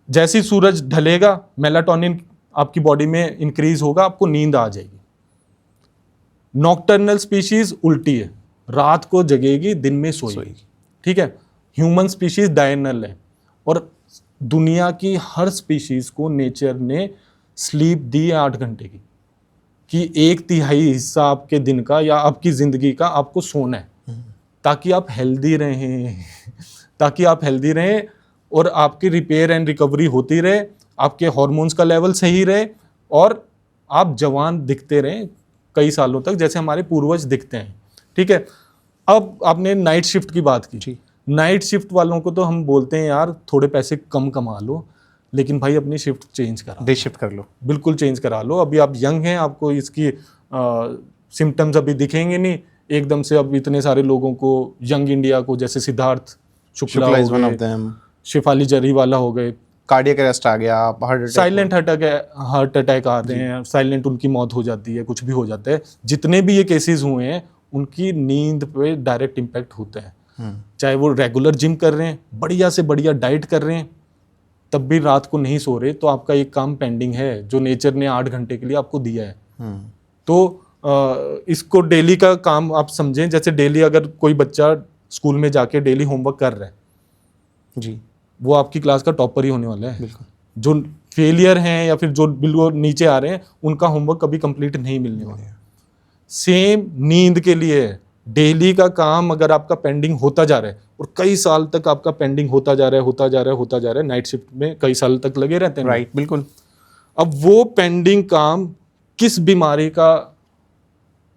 Speaker 1: जैसे ही सूरज ढलेगा मेलाटोनिन आपकी बॉडी में इंक्रीज होगा, आपको नींद आ जाएगी। नॉक्टर्नल स्पीशीज उल्टी है, रात को जगेगी, दिन में सोएगी, ठीक है। ह्यूमन स्पीशीज डायर्नल है, और दुनिया की हर स्पीशीज को नेचर ने स्लीप दी है 8 घंटे की, कि 1/3 हिस्सा आपके दिन का या आपकी जिंदगी का आपको सोना है, ताकि आप हेल्दी रहें ताकि आप हेल्दी रहें और आपकी रिपेयर एंड रिकवरी होती रहे, आपके हार्मोन्स का लेवल सही रहे, और आप जवान दिखते रहें कई सालों तक, जैसे हमारे पूर्वज दिखते हैं, ठीक है। अब आपने नाइट शिफ्ट की बात की, नाइट शिफ्ट वालों को तो हम बोलते हैं यार थोड़े पैसे कम कमा लो, लेकिन भाई अपनी शिफ्ट चेंज करा,
Speaker 2: डे शिफ्ट कर लो,
Speaker 1: बिल्कुल चेंज करा लो। अभी आप यंग हैं, आपको इसकी सिम्टम्स अभी दिखेंगे नहीं, एकदम से अब इतने सारे लोगों को, यंग इंडिया को, जैसे सिद्धार्थ शुक्ला
Speaker 2: शुक्ला इज
Speaker 1: हो
Speaker 2: वन ऑफ
Speaker 1: गए,
Speaker 2: देम,
Speaker 1: शेफाली जरी वाला हो गए,
Speaker 2: कार्डियक अरेस्ट आ गया,
Speaker 1: साइलेंट हार्ट अटैक आते हैं, साइलेंट उनकी मौत हो जाती है, कुछ भी हो जाता है। जितने भी ये केसेस हुए हैं उनकी नींद पे डायरेक्ट इम्पैक्ट होता है। चाहे वो रेगुलर जिम कर रहे हैं, बढ़िया से बढ़िया डाइट कर रहे हैं, तब भी रात को नहीं सो रहे, तो आपका एक काम पेंडिंग है जो नेचर ने 8 घंटे के लिए आपको दिया है। तो इसको डेली का काम आप समझें, जैसे डेली अगर कोई बच्चा स्कूल में जाके डेली होमवर्क कर रहा है
Speaker 2: जी,
Speaker 1: वो आपकी क्लास का टॉपर ही होने वाला है।
Speaker 2: बिल्कुल।
Speaker 1: जो फेलियर हैं या फिर जो बिल्कुल नीचे आ रहे हैं उनका होमवर्क कभी कंप्लीट नहीं मिलने वाला। सेम नींद के लिए है, डेली का काम अगर आपका पेंडिंग होता जा रहा है और कई साल तक आपका पेंडिंग होता जा रहा है, नाइट शिफ्ट में कई साल तक लगे रहते हैं,
Speaker 2: राइट, बिल्कुल।
Speaker 1: अब वो पेंडिंग काम किस बीमारी का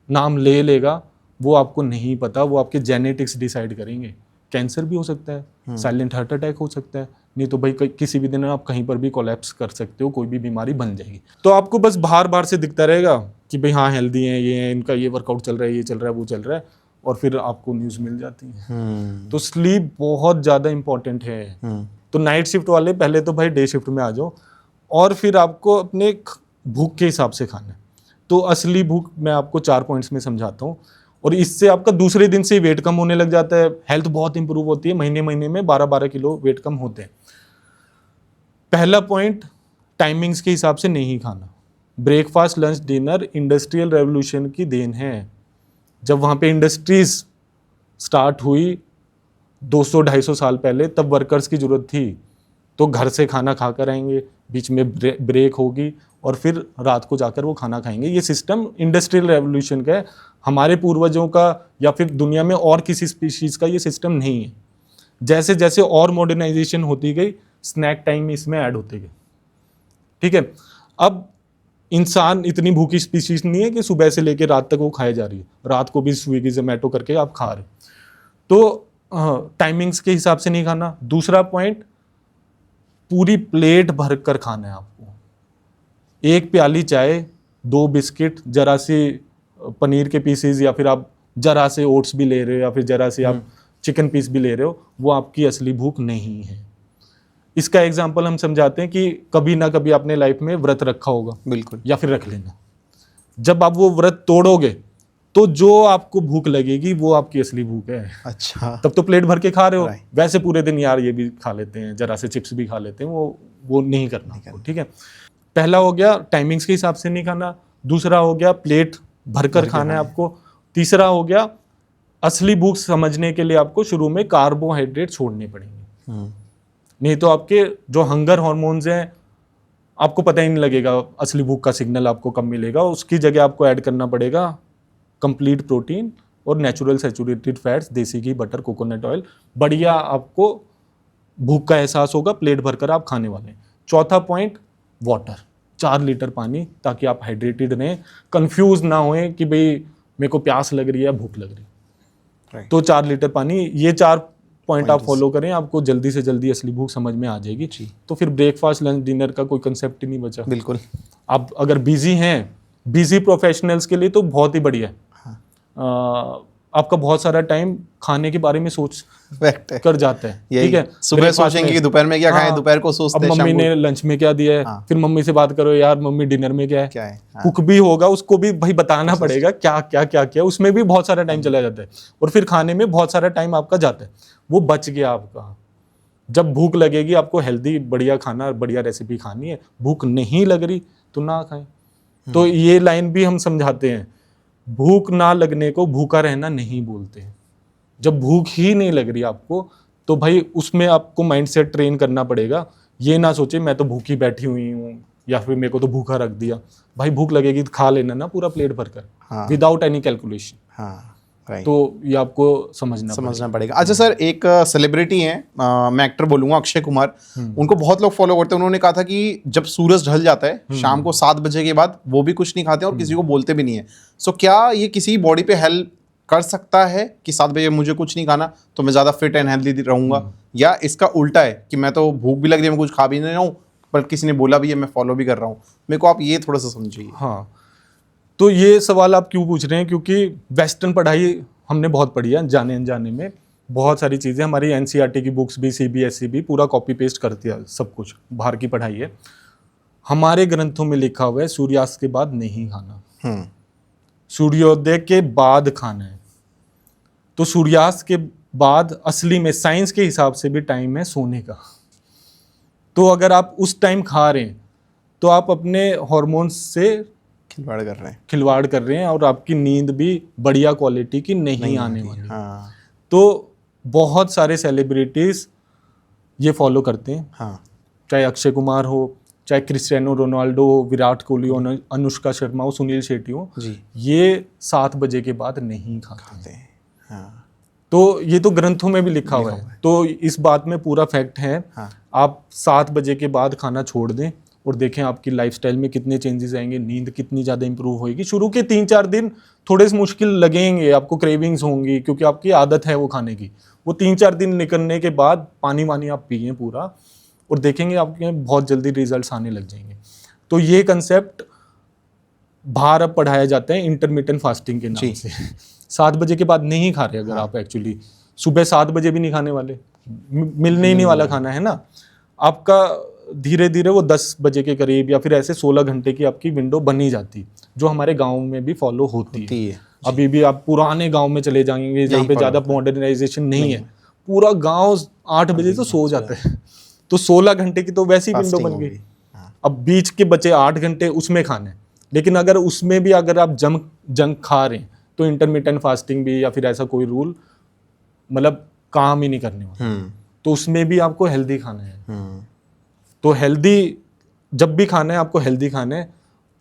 Speaker 1: नाम ले लेगा वो आपको नहीं पता, वो आपके जेनेटिक्स डिसाइड करेंगे। कैंसर भी हो सकता है, साइलेंट हार्ट अटैक हो सकता है, नहीं तो भाई किसी भी दिन आप कहीं पर भी कोलैप्स कर सकते हो, कोई भी बीमारी बन जाएगी। तो आपको बस बाहर से दिखता रहेगा कि भाई हाँ हेल्दी हैं, ये है, इनका ये वर्कआउट चल रहा है, ये चल रहा है, वो चल रहा है, और फिर आपको न्यूज़ मिल जाती है। तो स्लीप बहुत ज़्यादा इंपॉर्टेंट है। तो नाइट शिफ्ट वाले पहले तो भाई डे शिफ्ट में आ जाओ, और फिर आपको अपने भूख के हिसाब से खाना है। तो असली भूख मैं आपको 4 पॉइंट्स में समझाता हूँ, और इससे आपका दूसरे दिन से वेट कम होने लग जाता है, हेल्थ बहुत इंप्रूव होती है, महीने में 12-12 किलो वेट कम होते हैं। पहला पॉइंट, टाइमिंग्स के हिसाब से नहीं खाना। Breakfast, lunch, dinner industrial revolution की देन है। जब वहाँ पे इंडस्ट्रीज स्टार्ट हुई 200-250 साल पहले, तब वर्कर्स की ज़रूरत थी, तो घर से खाना खा कर आएंगे, बीच में ब्रेक होगी और फिर रात को जाकर वो खाना खाएंगे। ये सिस्टम इंडस्ट्रियल रेवोल्यूशन का है, हमारे पूर्वजों का या फिर दुनिया में और किसी स्पीशीज़ का ये सिस्टम नहीं है। जैसे जैसे और मॉडर्नाइजेशन होती गई, स्नैक टाइम इसमें ऐड होते गए। ठीक है, अब इंसान इतनी भूखी स्पीशीज नहीं है कि सुबह से लेकर रात तक वो खाए जा रही है, रात को भी स्विगी जोमेटो करके आप खा रहे। तो टाइमिंग्स के हिसाब से नहीं खाना। दूसरा पॉइंट, पूरी प्लेट भर कर खाना है आपको। 1 प्याली चाय, 2 बिस्किट, जरा सी पनीर के पीसेज, या फिर आप जरा से ओट्स भी ले रहे हो, या फिर जरा से आप चिकन पीस भी ले रहे हो, वो आपकी असली भूख नहीं है। इसका एग्जाम्पल हम समझाते हैं कि कभी ना कभी आपने लाइफ में व्रत रखा होगा,
Speaker 2: बिल्कुल,
Speaker 1: या फिर रख लेना। जब आप वो व्रत तोड़ोगे तो जो आपको भूख लगेगी वो आपकी असली भूख है।
Speaker 2: अच्छा,
Speaker 1: तब तो प्लेट भर के खा रहे हो,
Speaker 2: Right.
Speaker 1: वैसे पूरे दिन यार ये भी खा लेते हैं, जरा से चिप्स भी खा लेते हैं, वो नहीं करना। ठीक है, पहला हो गया टाइमिंग्स के हिसाब से नहीं खाना। दूसरा हो गया प्लेट भरकर खाना है आपको। तीसरा हो गया, असली भूख समझने के लिए आपको शुरू में कार्बोहाइड्रेट छोड़ने पड़ेंगे, नहीं तो आपके जो हंगर हॉर्मोन्स हैं आपको पता ही नहीं लगेगा, असली भूख का सिग्नल आपको कब मिलेगा। उसकी जगह आपको ऐड करना पड़ेगा कंप्लीट प्रोटीन और नेचुरल सैचुरेटेड फैट्स, देसी घी, बटर, कोकोनट ऑयल। बढ़िया आपको भूख का एहसास होगा, प्लेट भरकर आप खाने वाले हैं। चौथा पॉइंट, वाटर, 4 लीटर पानी, ताकि आप हाइड्रेटेड रहें, कंफ्यूज ना होएं कि भाई मेरे को प्यास लग रही है, भूख लग रही है। तो 4 लीटर पानी, ये 4 पॉइंट आप फॉलो करें, आपको जल्दी से जल्दी असली भूख समझ में आ जाएगी। तो फिर ब्रेकफास्ट, लंच, डिनर का कोई कंसेप्ट ही नहीं बचा।
Speaker 2: बिल्कुल।
Speaker 1: आप अगर बिजी हैं, बिजी प्रोफेशनल्स के लिए तो बहुत ही बढ़िया है। आपका बहुत सारा टाइम खाने के बारे में सोच कर जाता है। ठीक है,
Speaker 2: सुबह सोचेंगे कि दोपहर में क्या खाएं, दोपहर को सोचते हैं
Speaker 1: मम्मी ने लंच में क्या दिया है, फिर मम्मी से बात करो, यार मम्मी डिनर में क्या है। कुक भी होगा, उसको भी भाई बताना पड़ेगा क्या क्या क्या क्या, उसमें भी बहुत सारा टाइम चला जाता है, और फिर खाने में बहुत सारा टाइम आपका जाता है, वो बच गया आपका। जब भूख लगेगी आपको हेल्दी बढ़िया खाना, बढ़िया रेसिपी खानी है, भूख नहीं लग रही तो ना खाएं। तो ये लाइन भी हम समझाते हैं, भूख ना लगने को भूखा रहना नहीं बोलते। जब भूख ही नहीं लग रही आपको, तो भाई उसमें आपको माइंडसेट ट्रेन करना पड़ेगा। ये ना सोचे मैं तो भूखी बैठी हुई हूँ, या फिर मेरे को तो भूखा रख दिया। भाई भूख लगेगी तो खा लेना ना पूरा प्लेट भरकर, विदाउट एनी कैलकुलेशन। तो ये आपको समझना
Speaker 2: पड़ेगा। अच्छा सर, एक सेलिब्रिटी हैं, मैं एक्टर बोलूंगा, अक्षय कुमार, उनको बहुत लोग फॉलो करते हैं। उन्होंने कहा था कि जब सूरज ढल जाता है शाम को 7 बजे के बाद, वो भी कुछ नहीं खाते और किसी को बोलते भी नहीं है। सो क्या ये किसी बॉडी पे हेल्प कर सकता है कि 7 बजे मुझे कुछ नहीं खाना तो मैं ज़्यादा फिट एंड हेल्दी रहूंगा, या इसका उल्टा है कि मैं तो भूख भी लग रही है, मैं कुछ खा भी नहीं रहा हूँ, पर किसी ने बोला भी है, मैं फॉलो भी कर रहा हूँ। मेरे को आप ये थोड़ा सा समझिए।
Speaker 1: हाँ, तो ये सवाल आप क्यों पूछ रहे हैं, क्योंकि वेस्टर्न पढ़ाई हमने बहुत पढ़ी है जाने अनजाने में, बहुत सारी चीज़ें हमारी एनसीईआरटी की बुक्स भी, सीबीएसई भी पूरा कॉपी पेस्ट करती है, सब कुछ बाहर की पढ़ाई है। हमारे ग्रंथों में लिखा हुआ है सूर्यास्त के बाद नहीं खाना, सूर्योदय के बाद खाना है। तो सूर्यास्त के बाद असली में साइंस के हिसाब से भी टाइम है सोने का। तो अगर आप उस टाइम खा रहे हैं तो आप अपने हार्मोन्स से खिलवाड़ कर रहे हैं और आपकी नींद भी बढ़िया क्वालिटी की नहीं आने वाली।
Speaker 2: हाँ।
Speaker 1: तो बहुत सारे सेलिब्रिटीज ये फॉलो करते हैं।
Speaker 2: हाँ।
Speaker 1: चाहे अक्षय कुमार हो, चाहे क्रिस्टियानो रोनाल्डो हो, विराट कोहली हो, अनुष्का शर्मा हो, सुनील शेट्टी हो, ये 7 बजे के बाद नहीं खाते हैं।
Speaker 2: हाँ।
Speaker 1: तो ये तो ग्रंथों में भी लिखा हुआ है। तो इस बात में पूरा फैक्ट है।
Speaker 2: हाँ।
Speaker 1: आप 7 बजे के बाद खाना छोड़ दें और देखें आपकी लाइफस्टाइल में कितने चेंजेस आएंगे, नींद कितनी ज़्यादा इंप्रूव होएगी। शुरू के 3-4 दिन थोड़े से मुश्किल लगेंगे, आपको क्रेविंग्स होंगी क्योंकि आपकी आदत है वो खाने की। वो 3-4 दिन निकलने के बाद पानी वानी आप पिए पूरा और देखेंगे आपके बहुत जल्दी रिजल्ट्स आने लग जाएंगे। तो ये कंसेप्ट बाहर अब पढ़ाया जाता है इंटरमिटेंट फास्टिंग के नाम से। 7 बजे के बाद नहीं खा रहे अगर आप एक्चुअली, सुबह 7 बजे भी नहीं खाने वाले, मिलने ही नहीं वाला खाना है ना आपका, धीरे धीरे वो 10 बजे के करीब या फिर ऐसे 16 घंटे की आपकी विंडो बनी जाती, जो हमारे गाँव में भी फॉलो होती है। अभी भी आप पुराने गाँव में चले जाएंगे जहाँ पे ज़्यादा मॉडर्नाइजेशन नहीं है, पूरा गाँव 8 बजे तो सो जाता है। तो 16 घंटे की तो वैसी विंडो बन गई। अब बीच के बचे 8 घंटे उसमें खाने, लेकिन अगर उसमें भी अगर आप जंक खा रहे हैं तो इंटरमिटेंट फास्टिंग भी या फिर ऐसा कोई रूल मतलब काम ही नहीं करने वाला। तो उसमें भी आपको हेल्दी खाना है। तो हेल्दी जब भी खाना है आपको हेल्दी खाना है,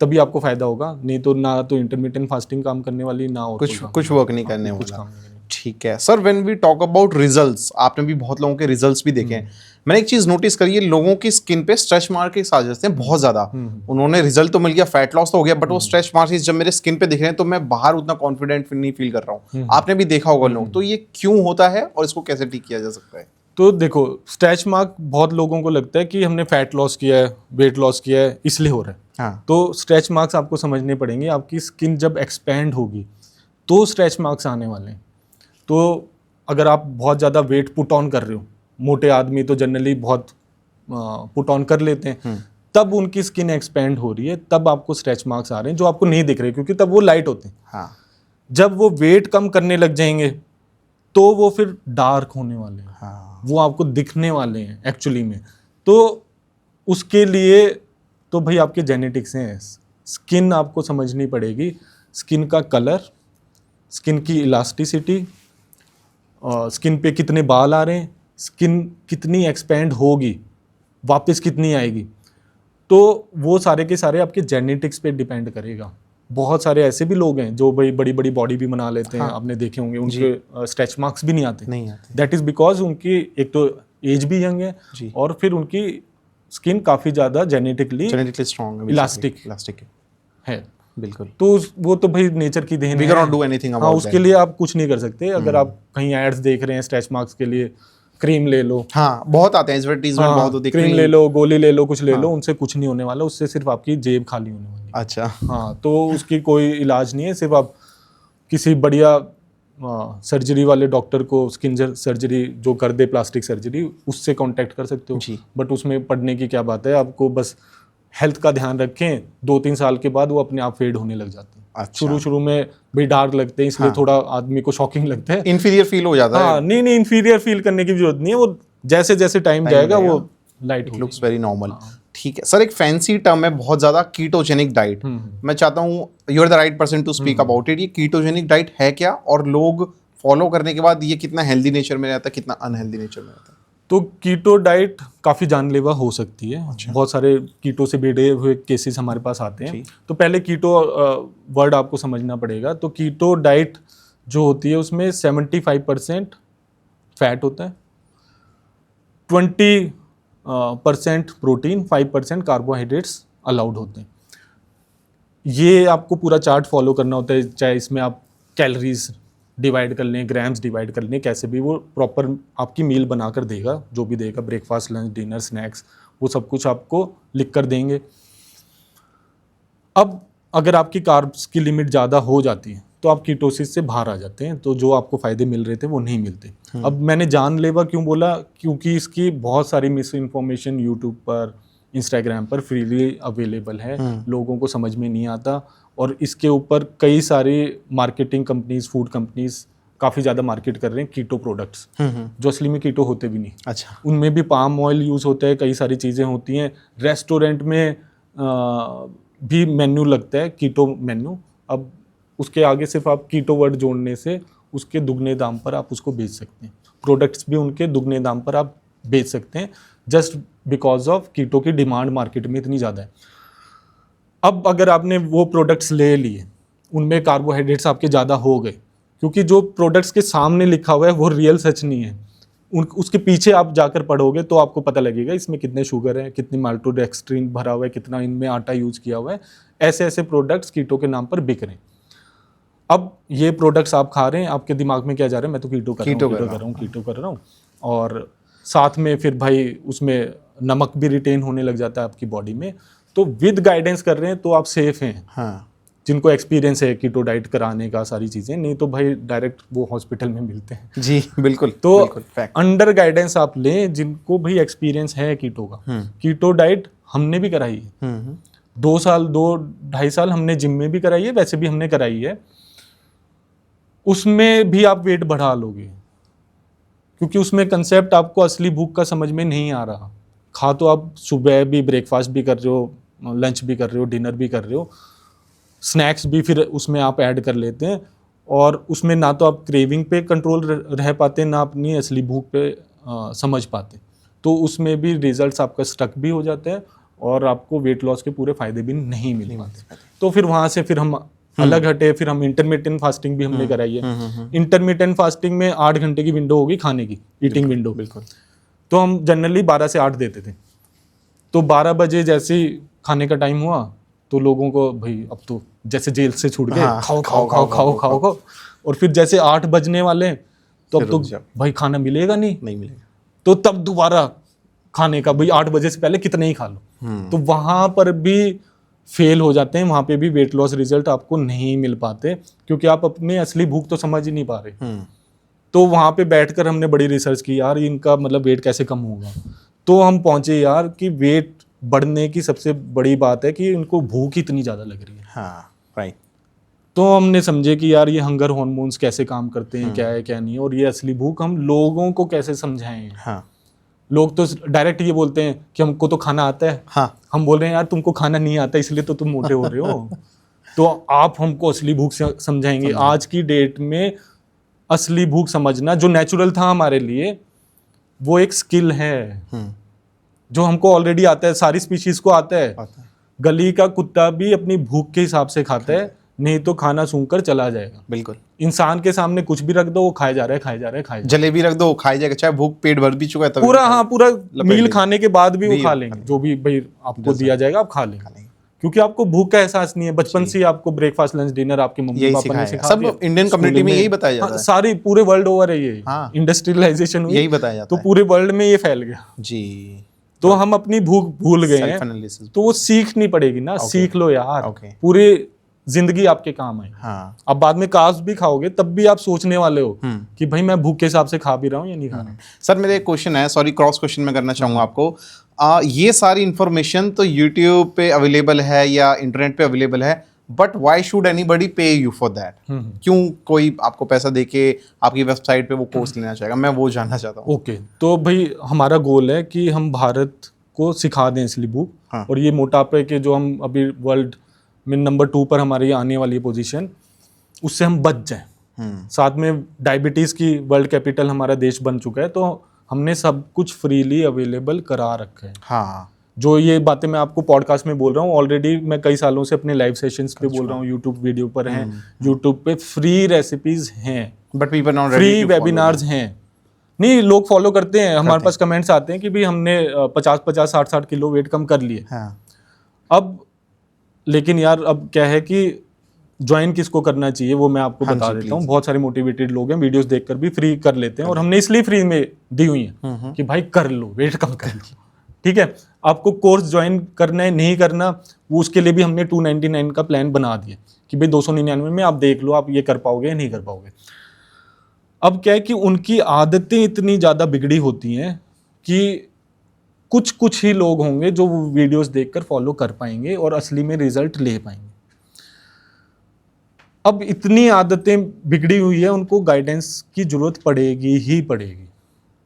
Speaker 1: तभी आपको फायदा होगा, नहीं तो ना तो इंटरमिटेंट फास्टिंग काम करने वाली, ना और
Speaker 2: कुछ वर्क नहीं करने वाला। ठीक है sir, when we talk about results, आपने भी बहुत लोगों के रिजल्ट्स भी देखे हैं। मैंने एक चीज नोटिस करी है, लोगों की स्किन पे स्ट्रेच मार्क्स आ जाते हैं बहुत ज्यादा। उन्होंने रिजल्ट तो मिल गया, फैट लॉस तो हो गया, बट वो स्ट्रेच मार्क्स जब मेरे स्किन पे दिख रहे हैं तो मैं बाहर उतना कॉन्फिडेंट नहीं फील कर रहा हूँ। आपने भी देखा होगा लोग, तो ये क्यों होता है और इसको कैसे ठीक किया जा सकता है?
Speaker 1: तो देखो, स्ट्रेच मार्क बहुत लोगों को लगता है कि हमने फैट लॉस किया है, वेट लॉस किया है, इसलिए हो रहा है।
Speaker 2: हाँ।
Speaker 1: तो स्ट्रेच मार्क्स आपको समझने पड़ेंगे। आपकी स्किन जब एक्सपैंड होगी तो स्ट्रेच मार्क्स आने वाले हैं। तो अगर आप बहुत ज़्यादा वेट पुट ऑन कर रहे हो, मोटे आदमी तो जनरली बहुत पुट ऑन कर लेते हैं, तब उनकी स्किन एक्सपैंड हो रही है, तब आपको स्ट्रेच मार्क्स आ रहे हैं जो आपको नहीं दिख रहे क्योंकि तब वो लाइट होते हैं।
Speaker 2: हाँ।
Speaker 1: जब वो वेट कम करने लग जाएंगे तो वो फिर डार्क होने वाले हैं।
Speaker 2: हाँ।
Speaker 1: वो आपको दिखने वाले हैं एक्चुअली में। तो उसके लिए तो भाई आपके जेनेटिक्स हैं। स्किन आपको समझनी पड़ेगी, स्किन का कलर, स्किन की इलास्टिसिटी, स्किन पे कितने बाल आ रहे हैं, स्किन कितनी एक्सपैंड होगी, वापस कितनी आएगी। तो वो सारे के सारे आपके जेनेटिक्स पे डिपेंड करेगा। बहुत सारे ऐसे भी लोग हैं जो भाई बड़ी बड़ी बॉडी भी बना लेते हैं। हाँ। आपने देखे होंगे उनके स्ट्रेच मार्क्स भी नहीं आते। दैट इज बिकॉज उनकी एक तो एज भी यंग है और फिर उनकी स्किन काफी ज्यादा जेनेटिकली स्ट्रॉन्ग इलास्टिक है। बिल्कुल। तो वो तो भाई नेचर की देन है। हाँ, उसके लिए आप कुछ नहीं कर सकते। अगर आप कहीं एड्स देख रहे हैं स्ट्रेच मार्क्स के लिए, क्रीम ले लो।
Speaker 2: हाँ, बहुत आते हैं एडवर्टाइजमेंट, बहुत होती है।
Speaker 1: क्रीम ले लो, गोली ले लो, कुछ ले लो, उनसे कुछ नहीं होने वाला। उससे सिर्फ आपकी जेब खाली होने वाली।
Speaker 2: अच्छा।
Speaker 1: हाँ, तो उसकी कोई इलाज नहीं है। सिर्फ आप किसी बढ़िया सर्जरी वाले डॉक्टर को, स्किन सर्जरी जो कर दे, प्लास्टिक सर्जरी, उससे कांटेक्ट कर सकते हो। बट उसमें पढ़ने की क्या बात है। आपको बस हेल्थ का ध्यान रखें। 2-3 साल के बाद वो अपने आप फेड होने लग जाते हैं। अच्छा। शुरू में भी डार्क लगते हैं, इसलिए थोड़ा आदमी को शॉकिंग लगता है,
Speaker 2: इन्फीरियर फील हो जाता है।
Speaker 1: नहीं, इन्फीरियर फील करने की जरूरत नहीं है। वो जैसे जैसे टाइम जाएगा वो लाइट
Speaker 2: लुक्स वेरी नॉर्मल। ठीक है सर, एक फैंसी टर्म है बहुत ज्यादा, कीटोजेनिक डाइट। मैं चाहता हूँ you are the right person to speak about it. ये कीटोजेनिक डाइट है क्या, और लोग फॉलो करने के बाद ये कितना हेल्दी नेचर में रहता है, कितना अनहेल्दी नेचर में रहता है?
Speaker 1: तो कीटो डाइट काफ़ी जानलेवा हो सकती है। अच्छा। बहुत सारे कीटो से भिड़े हुए केसेस हमारे पास आते हैं। तो पहले कीटो वर्ड आपको समझना पड़ेगा। तो कीटो डाइट जो होती है उसमें 75% फैट होता है, 20% प्रोटीन, 5% कार्बोहाइड्रेट्स अलाउड होते हैं। ये आपको पूरा चार्ट फॉलो करना होता है, चाहे इसमें आप कैलोरीज डिवाइड कर लें, ग्राम्स डिवाइड कर लें, कैसे भी वो प्रॉपर आपकी मील बनाकर देगा। जो भी देगा, ब्रेकफास्ट, लंच, डिनर, स्नैक्स, वो सब कुछ आपको लिख कर देंगे। अब अगर आपकी कार्ब्स की लिमिट ज़्यादा हो जाती है तो आप कीटोसिस से बाहर आ जाते हैं, तो जो आपको फ़ायदे मिल रहे थे वो नहीं मिलते। अब मैंने जानलेवा क्यों बोला, क्योंकि इसकी बहुत सारी मिस इन्फॉर्मेशन यूट्यूब पर, इंस्टाग्राम पर फ्रीली अवेलेबल है, लोगों को समझ में नहीं आता। और इसके ऊपर कई सारे मार्केटिंग कंपनीज, फूड कंपनीज काफ़ी ज़्यादा मार्केट कर रहे हैं कीटो प्रोडक्ट्स, जो असली में कीटो होते भी नहीं।
Speaker 2: अच्छा।
Speaker 1: उनमें भी पाम ऑयल यूज़ होता है, कई सारी चीज़ें होती हैं। रेस्टोरेंट में भी मेन्यू लगता है कीटो मेन्यू। अब उसके आगे सिर्फ आप कीटो वर्ड जोड़ने से उसके दुगने दाम पर आप उसको बेच सकते हैं। प्रोडक्ट्स भी उनके दुगने दाम पर आप बेच सकते हैं, जस्ट बिकॉज ऑफ कीटो की डिमांड मार्केट में इतनी ज़्यादा है। अब अगर आपने वो प्रोडक्ट्स ले लिए, उनमें कार्बोहाइड्रेट्स आपके ज़्यादा हो गए, क्योंकि जो प्रोडक्ट्स के सामने लिखा हुआ है वो रियल सच नहीं है। उसके पीछे आप जाकर पढ़ोगे तो आपको पता लगेगा इसमें कितने शुगर है, कितनी माल्टोडेक्स्ट्रिन भरा हुआ है, कितना इनमें आटा यूज किया हुआ है। ऐसे ऐसे प्रोडक्ट्स कीटो के नाम पर बिक रहे हैं। अब ये प्रोडक्ट्स आप खा रहे हैं, आपके दिमाग में क्या जा रहा है, मैं तो कीटो कर रहा हूँ, और साथ में फिर भाई उसमें नमक भी रिटेन होने लग जाता है आपकी बॉडी में। तो विद गाइडेंस कर रहे हैं तो आप सेफ हैं।
Speaker 2: हाँ।
Speaker 1: जिनको एक्सपीरियंस है कीटो डाइट कराने का, सारी चीज़ें, नहीं तो भाई डायरेक्ट वो हॉस्पिटल में मिलते हैं।
Speaker 2: जी बिल्कुल।
Speaker 1: तो
Speaker 2: बिल्कुल,
Speaker 1: अंडर गाइडेंस आप लें, जिनको भी एक्सपीरियंस है कीटो का। कीटो डाइट हमने भी कराई है, 2-2.5 साल हमने जिम में भी कराई है, वैसे भी हमने कराई है। उसमें भी आप वेट बढ़ा लोगे, क्योंकि उसमें कंसेप्ट आपको असली भूख का समझ में नहीं आ रहा। खा तो आप सुबह भी ब्रेकफास्ट भी कर रहे हो, लंच भी कर रहे हो, डिनर भी कर रहे हो, स्नैक्स भी फिर उसमें आप ऐड कर लेते हैं, और उसमें ना तो आप क्रेविंग पे कंट्रोल रह पाते, ना अपनी असली भूख पे समझ पाते। तो उसमें भी रिजल्ट्स आपका स्टक भी हो जाता है और आपको वेट लॉस के पूरे फायदे भी नहीं मिल पाते। तो फिर वहाँ से फिर हम अलग हटे, फिर हम इंटरमिटेंट फास्टिंग भी हमने कराई है। इंटरमिटेंट फास्टिंग में 8 घंटे की विंडो होगी खाने की, ईटिंग विंडो।
Speaker 2: बिल्कुल।
Speaker 1: तो हम जनरली 12 से 8 देते थे। तो 12 बजे जैसे ही खाने का टाइम हुआ तो लोगों को भाई अब तो जैसे जेल से छूट गए, खाओ। और फिर जैसे 8 बजने वाले तो अब तो भाई खाना मिलेगा नहीं मिलेगा। तो तब दोबारा खाने का, भाई 8 बजे से पहले कितने ही खा लो। तो वहां पर भी फेल हो जाते हैं, वहां पे भी वेट लॉस रिजल्ट आपको नहीं मिल पाते, क्योंकि आप अपनी असली भूख तो समझ ही नहीं पा रहे। तो वहां पे बैठकर हमने बड़ी रिसर्च की, यार इनका मतलब वेट कैसे कम होगा। तो हम पहुंचे यार कि वेट बढ़ने की सबसे बड़ी बात है कि इनको भूख इतनी ज़्यादा लग रही है।
Speaker 2: हाँ, राइट।
Speaker 1: तो हमने समझे कि यार ये हंगर हार्मोन्स कैसे काम करते हैं, क्या है क्या नहीं है, और ये असली भूख हम लोगों को कैसे समझाएं।
Speaker 2: हाँ।
Speaker 1: लोग तो डायरेक्ट ये बोलते हैं कि हमको तो खाना आता है।
Speaker 2: हाँ।
Speaker 1: हम बोल रहे हैं यार तुमको खाना नहीं आता इसलिए तो तुम मोटे हो रहे हो। तो आप हमको असली भूख समझाएंगे। आज की डेट में असली भूख समझना, जो नेचुरल था हमारे लिए, वो एक स्किल है जो हमको ऑलरेडी आता है, सारी स्पीशीज को आता है। गली का कुत्ता भी अपनी भूख के हिसाब से खाता है, नहीं तो खाना सूंघकर चला जाएगा।
Speaker 2: बिल्कुल।
Speaker 1: इंसान के सामने कुछ भी रख दो वो खाए जा रहा है।
Speaker 2: जलेबी रख दो वो खाई जाएगा, चाहे भूख पेट भर भी चुका है तब
Speaker 1: पूरा। हाँ, पूरा मील खाने के बाद भी वो खा लेंगे, जो भी भाई आपको दिया जाएगा आप खा लेंगे, क्योंकि आपको भूख का एहसास नहीं है। बचपन से ही आपको ब्रेकफास्ट, लंच, डिनर आपके मम्मी पापा ने सिखाया।
Speaker 2: सब इंडियन कम्युनिटी में यही बताया जाता है।
Speaker 1: सारी पूरे वर्ल्ड ओवर है ये। इंडस्ट्रियलाइजेशन हुई,
Speaker 2: यही बताया जाता
Speaker 1: है, तो पूरे वर्ल्ड में ये फैल गया
Speaker 2: जी।
Speaker 1: तो हम अपनी भूख भूल गए हैं, तो वो सीखनी पड़ेगी ना। सीख लो यार, पूरी जिंदगी आपके काम है।
Speaker 2: हाँ।
Speaker 1: अब बाद में कार्ब्स भी खाओगे तब भी आप सोचने वाले हो कि भाई मैं भूख के हिसाब से खा भी रहा हूँ या नहीं खा रहा।
Speaker 2: सर मेरा एक क्वेश्चन है, सॉरी क्रॉस क्वेश्चन मैं करना चाहूँगा आपको। ये सारी इन्फॉर्मेशन तो यूट्यूब पे अवेलेबल है या इंटरनेट पे अवेलेबल है, बट वाई शुड एनीबडी पे यू फॉर दैट? क्यों कोई आपको पैसा देके आपकी वेबसाइट पे वो कोर्स लेना चाहेगा? मैं वो जानना चाहता हूँ।
Speaker 1: ओके, तो भाई हमारा गोल है कि हम भारत को सिखा दें इसलिए भूख।
Speaker 2: हाँ।
Speaker 1: और ये मोटापे के जो हम अभी वर्ल्ड में नंबर 2 पर हमारी आने वाली पोजीशन, उससे हम बच जाएं। साथ में डायबिटीज़ की वर्ल्ड कैपिटल हमारा देश बन चुका है, तो हमने सब कुछ फ्रीली अवेलेबल करा रखा है।
Speaker 2: हाँ।
Speaker 1: जो ये बातें मैं आपको पॉडकास्ट में बोल रहा हूँ, ऑलरेडी मैं कई सालों से अपने लाइव सेशंस पे बोल रहा हूँ, यूट्यूब वीडियो पर हैं, यूट्यूब पे फ्री रेसिपीज हैं,
Speaker 2: but people not
Speaker 1: free webinars हैं। नहीं, लोग फॉलो करते हैं, हमारे पास कमेंट्स आते हैं कि भाई हमने 50-50, 60-60 किलो वेट कम कर लिए।
Speaker 2: हाँ।
Speaker 1: अब लेकिन यार अब क्या है कि ज्वाइन किसको करना चाहिए वो मैं आपको बता देता हूँ। बहुत सारे मोटिवेटेड लोग हैं, वीडियोस देखकर भी फ्री कर लेते हैं, और हमने इसलिए फ्री में दी हुई है कि भाई कर लो, वेट कम कर लो। ठीक है, आपको कोर्स ज्वाइन करना है नहीं करना, वो उसके लिए भी हमने 299 का प्लान बना दिया कि भाई 299 में आप देख लो आप ये कर पाओगे या नहीं कर पाओगे। अब क्या है कि उनकी आदतें इतनी ज़्यादा बिगड़ी होती हैं कि कुछ ही लोग होंगे जो वो वीडियोस देखकर फॉलो कर पाएंगे और असली में रिजल्ट ले पाएंगे। अब इतनी आदतें बिगड़ी हुई है, उनको गाइडेंस की जरूरत पड़ेगी ही पड़ेगी,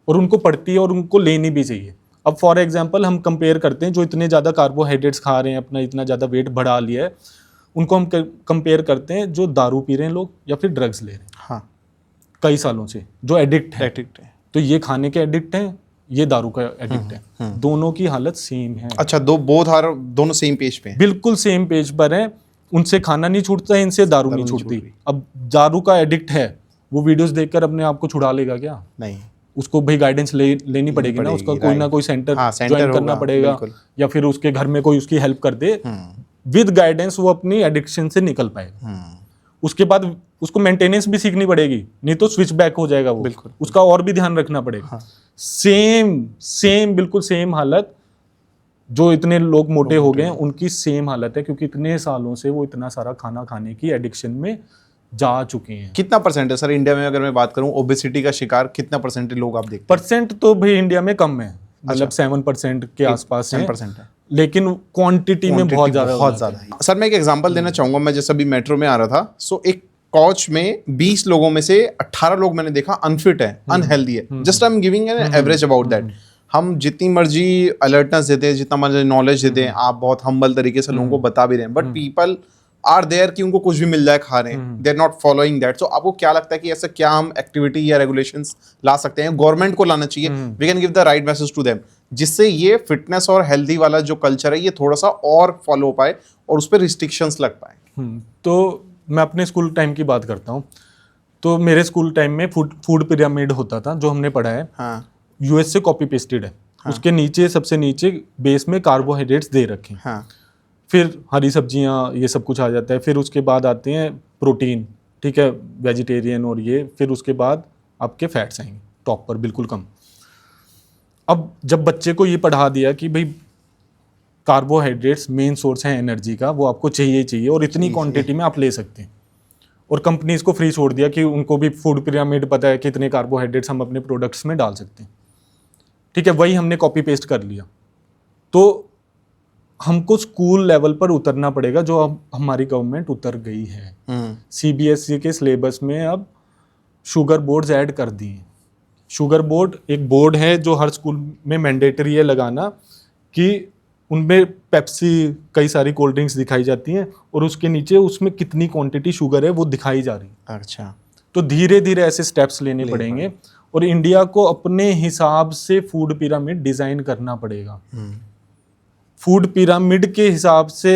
Speaker 1: और उनको पड़ती है और उनको लेनी भी चाहिए। अब फॉर एग्जांपल हम कंपेयर करते हैं, जो इतने ज़्यादा कार्बोहाइड्रेट्स खा रहे हैं, अपना इतना ज़्यादा वेट बढ़ा लिया है, उनको हम कंपेयर करते हैं जो दारू पी रहे हैं लोग या फिर ड्रग्स ले रहे हैं।
Speaker 2: हाँ,
Speaker 1: कई सालों से जो एडिक्ट है। तो ये खाने के एडिक्ट हैं, ये दारू का एडिक्ट है। दोनों की हालत सेम है।
Speaker 2: अच्छा, दोनों सेम पेज पे हैं।
Speaker 1: बिल्कुल सेम पेज पर है। उनसे खाना नहीं छूटता है, इनसे दारू नहीं छूटती। अब दारू का एडिक्ट है, वो वीडियोस देखकर अपने आप को छुड़ा लेगा क्या? नहीं, उसको भाई गाइडेंस लेनी पड़ेगी ना, उसका कोई ना कोई सेंटर ज्वाइन करना पड़ेगा, या फिर उसके घर में कोई उसकी हेल्प कर दे। विद गाइडेंस वो अपनी एडिक्शन से निकल पाएगा। उसके बाद उसको मेंटेनेंस भी सीखनी पड़ेगी, नहीं तो स्विच बैक हो जाएगा वो। उसका और भी ध्यान रखना पड़ेगा। सेम बिल्कुल सेम हालत जो इतने लोग मोटे हो गए हैं उनकी सेम हालत है, क्योंकि इतने सालों से वो इतना सारा खाना खाने की एडिक्शन में जा चुके हैं।
Speaker 2: कितना परसेंट है सर इंडिया में, अगर मैं बात करूं ओबेसिटी का शिकार कितना परसेंट लोग आप देखते हैं?
Speaker 1: परसेंट तो भाई इंडिया में कम है, मतलब 7% के आसपास है, लेकिन क्वांटिटी में बहुत ज्यादा है।
Speaker 2: सर मैं एक एग्जांपल देना चाहूंगा। मैं जैसे अभी मेट्रो में आ रहा था, सो एक कोच में 20 लोगों में से 18 लोग मैंने देखा अनफिट है, अनहेल्दी है। Just I am giving an average about that. हम जितनी मर्जी अलर्टनेस देते हैं, जितना मर्जी नॉलेज देते हैं, आप बहुत हम्बल तरीके से लोगों को बता भी रहे हैं, बट पीपल आर देयर कि उनको कुछ भी मिल जाए खा रहे हैं, they are not following that. So आपको क्या लगता है कि ऐसा क्या हम एक्टिविटी या रेगुलेशंस ला सकते हैं? गवर्नमेंट को लाना चाहिए, we can give the right message to them, जिससे ये फिटनेस और हेल्दी वाला जो कल्चर है ये थोड़ा सा और फॉलो हो पाए और उस पर रिस्ट्रिक्शंस लग पाए।
Speaker 1: तो मैं अपने स्कूल टाइम की बात करता हूँ। तो मेरे स्कूल टाइम में फूड पिरामिड होता था, जो हमने पढ़ा है। हाँ। यूएस से कॉपी पेस्टेड है। हाँ। उसके नीचे सबसे नीचे बेस में कार्बोहाइड्रेट्स दे रखे हैं। हाँ। फिर हरी सब्जियां, ये सब कुछ आ जाता है। फिर उसके बाद आते हैं प्रोटीन, ठीक है, वेजिटेरियन और ये। फिर उसके बाद आपके फैट्स आएंगे टॉप पर, बिल्कुल कम। अब जब बच्चे को ये पढ़ा दिया कि भाई कार्बोहाइड्रेट्स मेन सोर्स है एनर्जी का, वो आपको चाहिए और इतनी क्वांटिटी में आप ले सकते हैं, और कंपनीज को फ्री छोड़ दिया कि उनको भी फूड पिरामिड पता है कि इतने कार्बोहाइड्रेट्स हम अपने प्रोडक्ट्स में डाल सकते हैं, ठीक है। वही हमने कॉपी पेस्ट कर लिया। तो हमको स्कूल लेवल पर उतरना पड़ेगा, जो अब हमारी गवर्नमेंट उतर गई है। सीबीएसई के सिलेबस में अब शुगर बोर्ड्स ऐड कर दिए। शुगर बोर्ड एक बोर्ड है जो हर स्कूल में मैंडेटरी है लगाना, कि उनमें पेप्सी, कई सारी कोल्ड ड्रिंक्स दिखाई जाती हैं और उसके नीचे उसमें कितनी क्वांटिटी शुगर है वो दिखाई जा रही है। अच्छा। तो धीरे धीरे ऐसे स्टेप्स लेने पड़ेंगे और इंडिया को अपने हिसाब से फूड पिरामिड डिजाइन करना पड़ेगा। फूड पिरामिड के हिसाब से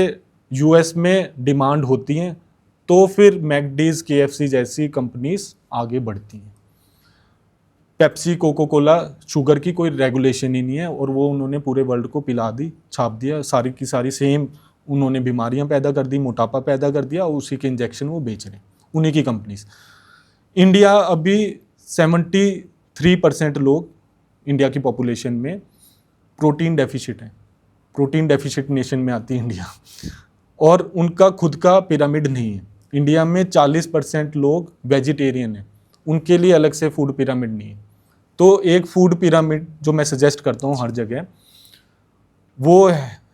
Speaker 1: यूएस में डिमांड होती है, तो फिर मैकडीज, केएफसी जैसी कंपनीज आगे बढ़ती हैं। पेप्सी, कोको कोला, शुगर की कोई रेगुलेशन ही नहीं है, और वो उन्होंने पूरे वर्ल्ड को पिला दी, छाप दिया, सारी की सारी सेम। उन्होंने बीमारियां पैदा कर दी, मोटापा पैदा कर दिया, और उसी के इंजेक्शन वो बेच रहे हैं, उन्हीं की कंपनीज। इंडिया अभी 73% लोग इंडिया की पॉपुलेशन में प्रोटीन डेफिशिट है। प्रोटीन डेफिशिट नेशन में आती है इंडिया, और उनका खुद का पिरामिड नहीं है। इंडिया में 40% लोग वेजिटेरियन हैं, उनके लिए अलग से फूड पिरामिड नहीं है। तो एक फूड पिरामिड जो मैं सजेस्ट करता हूँ हर जगह, वो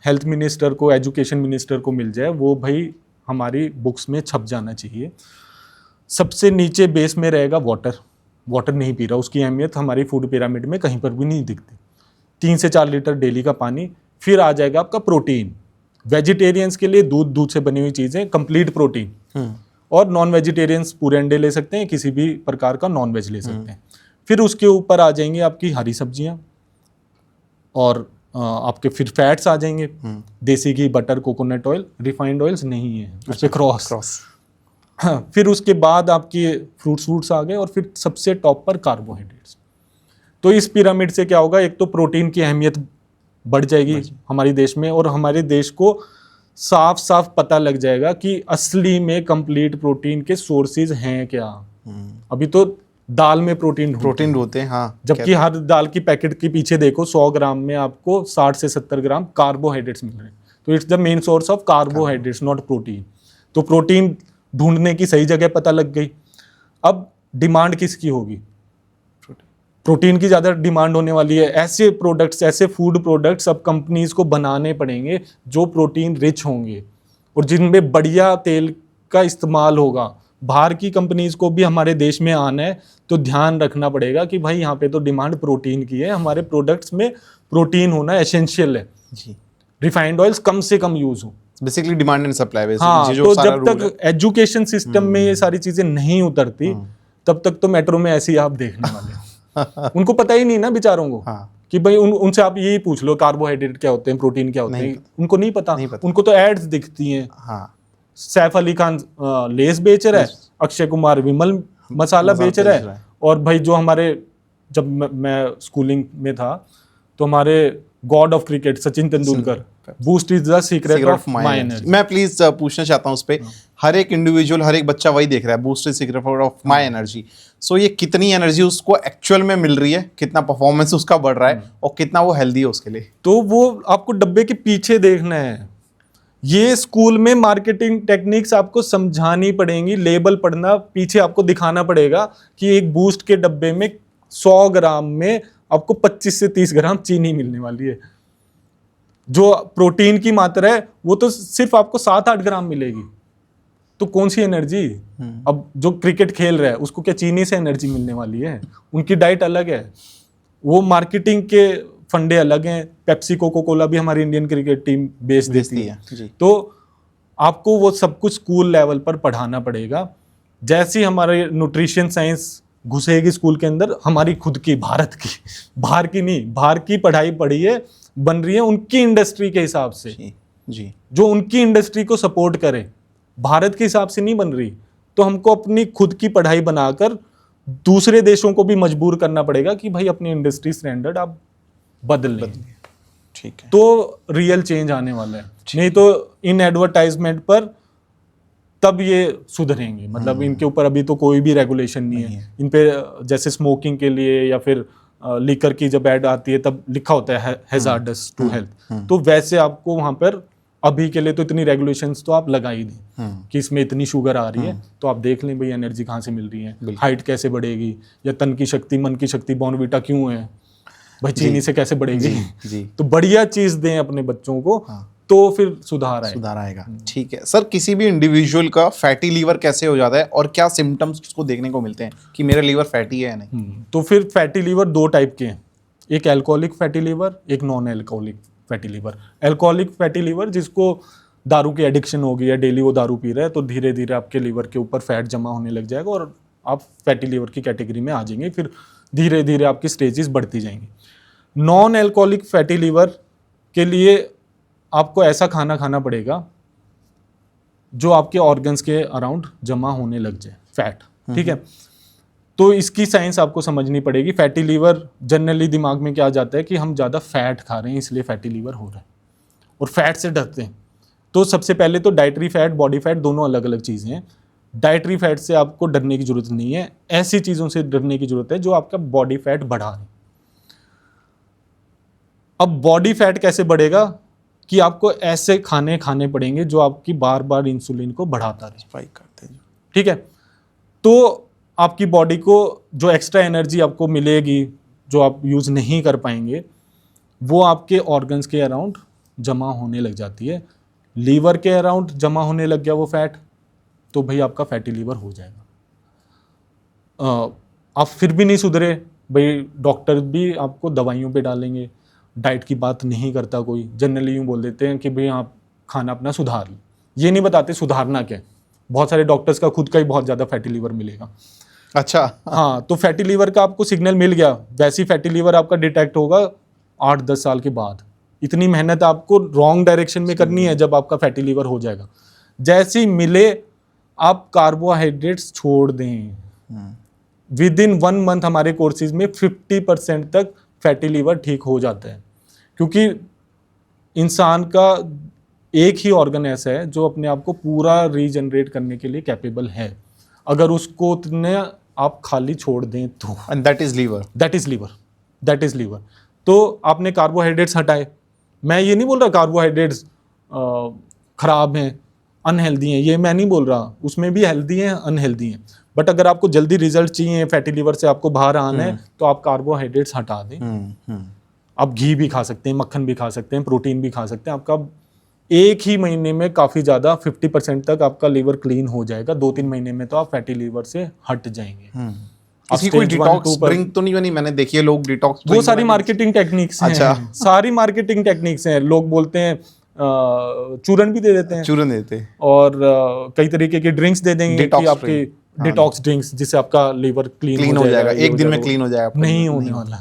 Speaker 1: हेल्थ मिनिस्टर को, एजुकेशन मिनिस्टर को मिल जाए, वो भाई हमारी बुक्स में छप जाना चाहिए। सबसे नीचे बेस में रहेगा वाटर नहीं पी रहा, उसकी अहमियत हमारी फूड पिरामिड में कहीं पर भी नहीं दिखती। 3 से 4 लीटर डेली का पानी। फिर आ जाएगा आपका प्रोटीन। वेजिटेरियंस के लिए दूध से बनी हुई चीज़ें, कंप्लीट प्रोटीन। और नॉन वेजिटेरियंस पूरे अंडे ले सकते हैं, किसी भी प्रकार का नॉन वेज ले सकते हैं। फिर उसके ऊपर आ जाएंगे आपकी हरी सब्जियां, और आपके फिर फैट्स आ जाएंगे, desi ghee, butter, coconut oil, refined oils नहीं है उस पे क्रॉस। हाँ, फिर उसके बाद आपके फ्रूट्स आ गए, और फिर सबसे टॉप पर कार्बोहाइड्रेट्स। तो इस पिरामिड से क्या होगा, एक तो प्रोटीन की अहमियत बढ़ जाएगी हमारे देश में, और हमारे देश को साफ साफ पता लग जाएगा कि असली में कंप्लीट प्रोटीन के सोर्सेज हैं क्या। अभी तो दाल में प्रोटीन
Speaker 2: प्रोटीन होते हैं, हाँ।
Speaker 1: जबकि हर दाल की पैकेट के पीछे देखो 100 ग्राम में आपको 60 से 70 ग्राम कार्बोहाइड्रेट्स मिल रहे हैं। तो it's the main source of carbohydrates, not protein. तो प्रोटीन ढूंढने की सही जगह पता लग गई। अब डिमांड किसकी होगी? प्रोटीन की ज़्यादा डिमांड होने वाली है। ऐसे प्रोडक्ट्स, ऐसे फूड प्रोडक्ट्स अब कंपनीज को बनाने पड़ेंगे जो प्रोटीन रिच होंगे और जिनमें बढ़िया तेल का इस्तेमाल होगा। बाहर की कंपनीज को भी हमारे देश में आना है तो ध्यान रखना पड़ेगा कि भाई यहाँ पे तो डिमांड प्रोटीन की है, हमारे प्रोडक्ट्स में प्रोटीन होना एसेंशियल है जी। रिफाइंड ऑयल्स कम से कम यूज हो,
Speaker 2: बेसिकली डिमांड एंड सप्लाई।
Speaker 1: हाँ, तो जब तक एजुकेशन सिस्टम में ये सारी चीजें नहीं उतरती तब तक तो मेट्रो में ऐसे ही आप देखने वाले उनको पता ही नहीं ना बेचारों को, हाँ। कि भाई उनसे आप यही पूछ लो कार्बोहाइड्रेट क्या होते हैं, प्रोटीन क्या होते हैं, उनको नहीं पता। उनको तो एड्स दिखती हैं, हाँ। सैफ अली खान लेस बेच रहा है, अक्षय कुमार विमल मसाला बेच रहा है, और भाई जो हमारे, जब मैं स्कूलिंग में था तो हमारे God of cricket Sachin Tendulkar, boost is the secret of my energy.
Speaker 2: मैं प्लीज पूछना चाहता हूं उस पे, हर एक इंडिविजुअल, हर एक बच्चा वही देख रहा है, boost is secret of my energy. So ये कितनी एनर्जी उसको एक्चुअल में मिल रही है, कितना परफॉर्मेंस उसका बढ़ रहा है और कितना वो हेल्दी है उसके लिए?
Speaker 1: तो वो आपको डब्बे के पीछे देखना है। ये स्कूल में मार्केटिंग टेक्निक्स आपको समझानी पड़ेंगी, लेबल पढ़ना, पीछे आपको दिखाना पड़ेगा कि एक बूस्ट के डब्बे में 100 ग्राम में आपको 25 से 30 ग्राम चीनी मिलने वाली है। जो प्रोटीन की मात्रा है वो तो सिर्फ आपको 7-8 ग्राम मिलेगी। तो कौन सी एनर्जी? अब जो क्रिकेट खेल रहा है उसको क्या चीनी से एनर्जी मिलने वाली है? उनकी डाइट अलग है, वो मार्केटिंग के फंडे अलग हैं। पेप्सी कोको कोला भी हमारी इंडियन क्रिकेट टीम बेच देती है जी। तो आपको वो सब कुछ स्कूल लेवल पर पढ़ाना पड़ेगा। जैसे ही हमारे न्यूट्रिशन साइंस घुसेगी स्कूल के अंदर, हमारी खुद की, भारत की, बाहर की नहीं, बाहर की पढ़ाई पढ़ी है, बन रही है उनकी इंडस्ट्री के हिसाब से जी, जो उनकी इंडस्ट्री को सपोर्ट करे, भारत के हिसाब से नहीं बन रही। तो हमको अपनी खुद की पढ़ाई बनाकर दूसरे देशों को भी मजबूर करना पड़ेगा कि भाई अपनी इंडस्ट्री स्टैंडर्ड आप बदल
Speaker 2: ठीक है,
Speaker 1: तो रियल चेंज आने वाला है। नहीं तो इन एडवर्टाइजमेंट पर तब ये सुधरेंगे। मतलब इनके ऊपर अभी तो कोई भी रेगुलेशन नहीं है इन पे। जैसे स्मोकिंग के लिए या फिर लिकर की जब ऐड आती है तब लिखा होता है हैजार्डस टू हेल्थ, तो वैसे आपको वहां पर अभी के लिए तो इतनी रेगुलेशंस तो आप लगा ही दें कि इसमें इतनी शुगर आ रही है, तो आप देख लें भाई एनर्जी कहाँ से मिल रही है, हाइट कैसे बढ़ेगी, या तन की शक्ति, मन की शक्ति, बॉर्नवीटा क्यों है भाई, चीनी से कैसे बढ़ेगी जी। तो बढ़िया चीज दें अपने बच्चों को, तो फिर सुधार आएगा।
Speaker 2: ठीक है सर, किसी भी इंडिविजुअल का फैटी लीवर कैसे हो जाता है और क्या सिम्टम्स उसको देखने को मिलते हैं कि मेरा लीवर फैटी है या नहीं?
Speaker 1: तो फिर फैटी लीवर 2 टाइप के हैं, एक एल्कोहलिक फैटी लीवर, एक non alcoholic fatty liver. Alcoholic fatty liver जिसको दारू की एडिक्शन होगी या डेली वो दारू पी रहा है, तो धीरे धीरे आपके लीवर के ऊपर फैट जमा होने लग जाएगा और आप फैटी लीवर की कैटेगरी में आ जाएंगे। फिर धीरे धीरे आपकी स्टेजेस बढ़ती जाएंगी। नॉन एल्कोहलिक फैटी लीवर के लिए आपको ऐसा खाना खाना पड़ेगा जो आपके ऑर्गन्स के अराउंड जमा होने लग जाए, फैट, ठीक है। तो इसकी साइंस आपको समझनी पड़ेगी। फैटी लीवर जनरली दिमाग में क्या जाता है कि हम ज़्यादा फैट खा रहे हैं इसलिए फैटी लीवर हो रहा है, और फैट से डरते हैं। तो सबसे पहले तो डाइटरी फैट, बॉडी फैट दोनों अलग अलग चीज़ें हैं। डाइटरी फैट से आपको डरने की जरूरत नहीं है, ऐसी चीज़ों से डरने की जरूरत है जो आपका बॉडी फैट बढ़ा रहे। अब बॉडी फैट कैसे बढ़ेगा कि आपको ऐसे खाने खाने पड़ेंगे जो आपकी बार बार इंसुलिन को बढ़ाता रहे,
Speaker 2: स्पाइक करते हैं,
Speaker 1: ठीक है। तो आपकी बॉडी को जो एक्स्ट्रा एनर्जी आपको मिलेगी जो आप यूज़ नहीं कर पाएंगे, वो आपके ऑर्गन्स के अराउंड जमा होने लग जाती है। लीवर के अराउंड जमा होने लग गया वो फैट, तो भाई आपका फैटी लीवर हो जाएगा। आप फिर भी नहीं सुधरे, भाई डॉक्टर भी आपको दवाइयों पे डालेंगे, डाइट की बात नहीं करता कोई। जनरली यूँ बोल देते हैं कि भाई आप खाना अपना सुधार लें, ये नहीं बताते सुधारना क्या है। बहुत सारे डॉक्टर्स का खुद का ही बहुत ज़्यादा फैटी लीवर मिलेगा।
Speaker 2: अच्छा,
Speaker 1: हाँ, तो फैटी लीवर का आपको सिग्नल मिल गया, वैसी फैटी लीवर आपका डिटेक्ट होगा 8-10 साल के बाद। इतनी मेहनत आपको रॉन्ग डायरेक्शन में करनी है जब आपका फैटी लीवर हो जाएगा। जैसे ही मिले आप कार्बोहाइड्रेट्स छोड़ दें, विद इन 1 मंथ हमारे कोर्सेज में 50% तक फैटी लीवर ठीक हो जाता है। क्योंकि इंसान का एक ही ऑर्गन ऐसा है जो अपने आप को पूरा रीजनरेट करने के लिए कैपेबल है। अगर उसको उतने आप खाली छोड़ दें तो,
Speaker 2: and that is liver.
Speaker 1: That is liver. तो आपने कार्बोहाइड्रेट्स हटाए, मैं ये नहीं बोल रहा कार्बोहाइड्रेट्स खराब हैं, अनहेल्दी हैं, ये मैं नहीं बोल रहा, उसमें भी हेल्दी हैं, अनहेल्दी हैं। बट अगर आपको जल्दी रिजल्ट चाहिए, फैटी लिवर से आपको बाहर आना है, तो आप कार्बोहाइड्रेट्स हटा दें। आप घी भी खा सकते हैं, मक्खन भी खा सकते हैं, प्रोटीन भी खा सकते हैं। आपका एक ही महीने में काफ़ी ज़्यादा 50% तक आपका लीवर क्लीन हो जाएगा। 2-3 महीने में तो आप फैटी लीवर से हट जाएंगे।
Speaker 2: इसकी कोई डिटॉक्स ड्रिंक तो नहीं बनी? मैंने देखी है लोग डिटॉक्स,
Speaker 1: वो सारी मार्केटिंग टेक्निक्स हैं।
Speaker 2: अच्छा।
Speaker 1: सारी मार्केटिंग टेक्निक्स हैं। लोग बोलते हैं चूरन भी दे देते हैं,
Speaker 2: चूरन देते हैं,
Speaker 1: और कई तरीके की ड्रिंक्स दे देंगे कि आपकी डिटॉक्स ड्रिंक्स, जिससे आपका लीवर क्लीन हो जाएगा,
Speaker 2: एक दिन में क्लीन हो जाएगा।
Speaker 1: नहीं होने वाला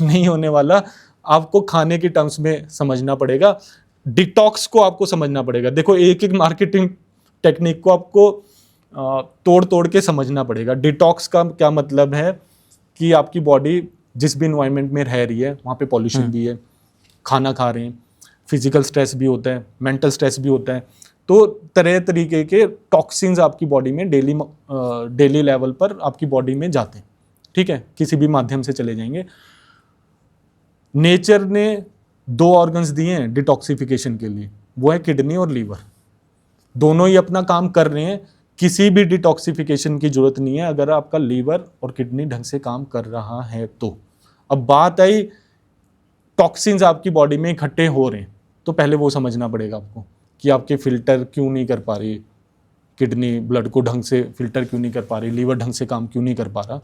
Speaker 1: नहीं होने वाला। आपको खाने के टर्म्स में समझना पड़ेगा, डिटॉक्स को आपको समझना पड़ेगा। देखो, एक एक मार्केटिंग टेक्निक को आपको तोड़ तोड़ के समझना पड़ेगा। डिटॉक्स का क्या मतलब है कि आपकी बॉडी जिस भी इन्वायरमेंट में रह रही है, वहाँ पे पॉल्यूशन भी है, खाना खा रहे हैं, फिजिकल स्ट्रेस भी होता है, मेंटल स्ट्रेस भी होता है, तो तरह तरीके के टॉक्सिन्स आपकी बॉडी में डेली लेवल पर आपकी बॉडी में जाते हैं। ठीक है, किसी भी माध्यम से चले जाएंगे। नेचर ने 2 ऑर्गन्स दिए हैं डिटॉक्सिफिकेशन के लिए, वो है किडनी और लीवर। दोनों ही अपना काम कर रहे हैं, किसी भी डिटॉक्सिफिकेशन की जरूरत नहीं है अगर आपका लीवर और किडनी ढंग से काम कर रहा है तो। अब बात आई टॉक्सिन्स आपकी बॉडी में इकट्ठे हो रहे हैं, तो पहले वो समझना पड़ेगा आपको कि आपके फिल्टर क्यों नहीं कर पा रही किडनी, ब्लड को ढंग से फिल्टर क्यों नहीं कर पा रही, लीवर ढंग से काम क्यों नहीं कर पा रहा।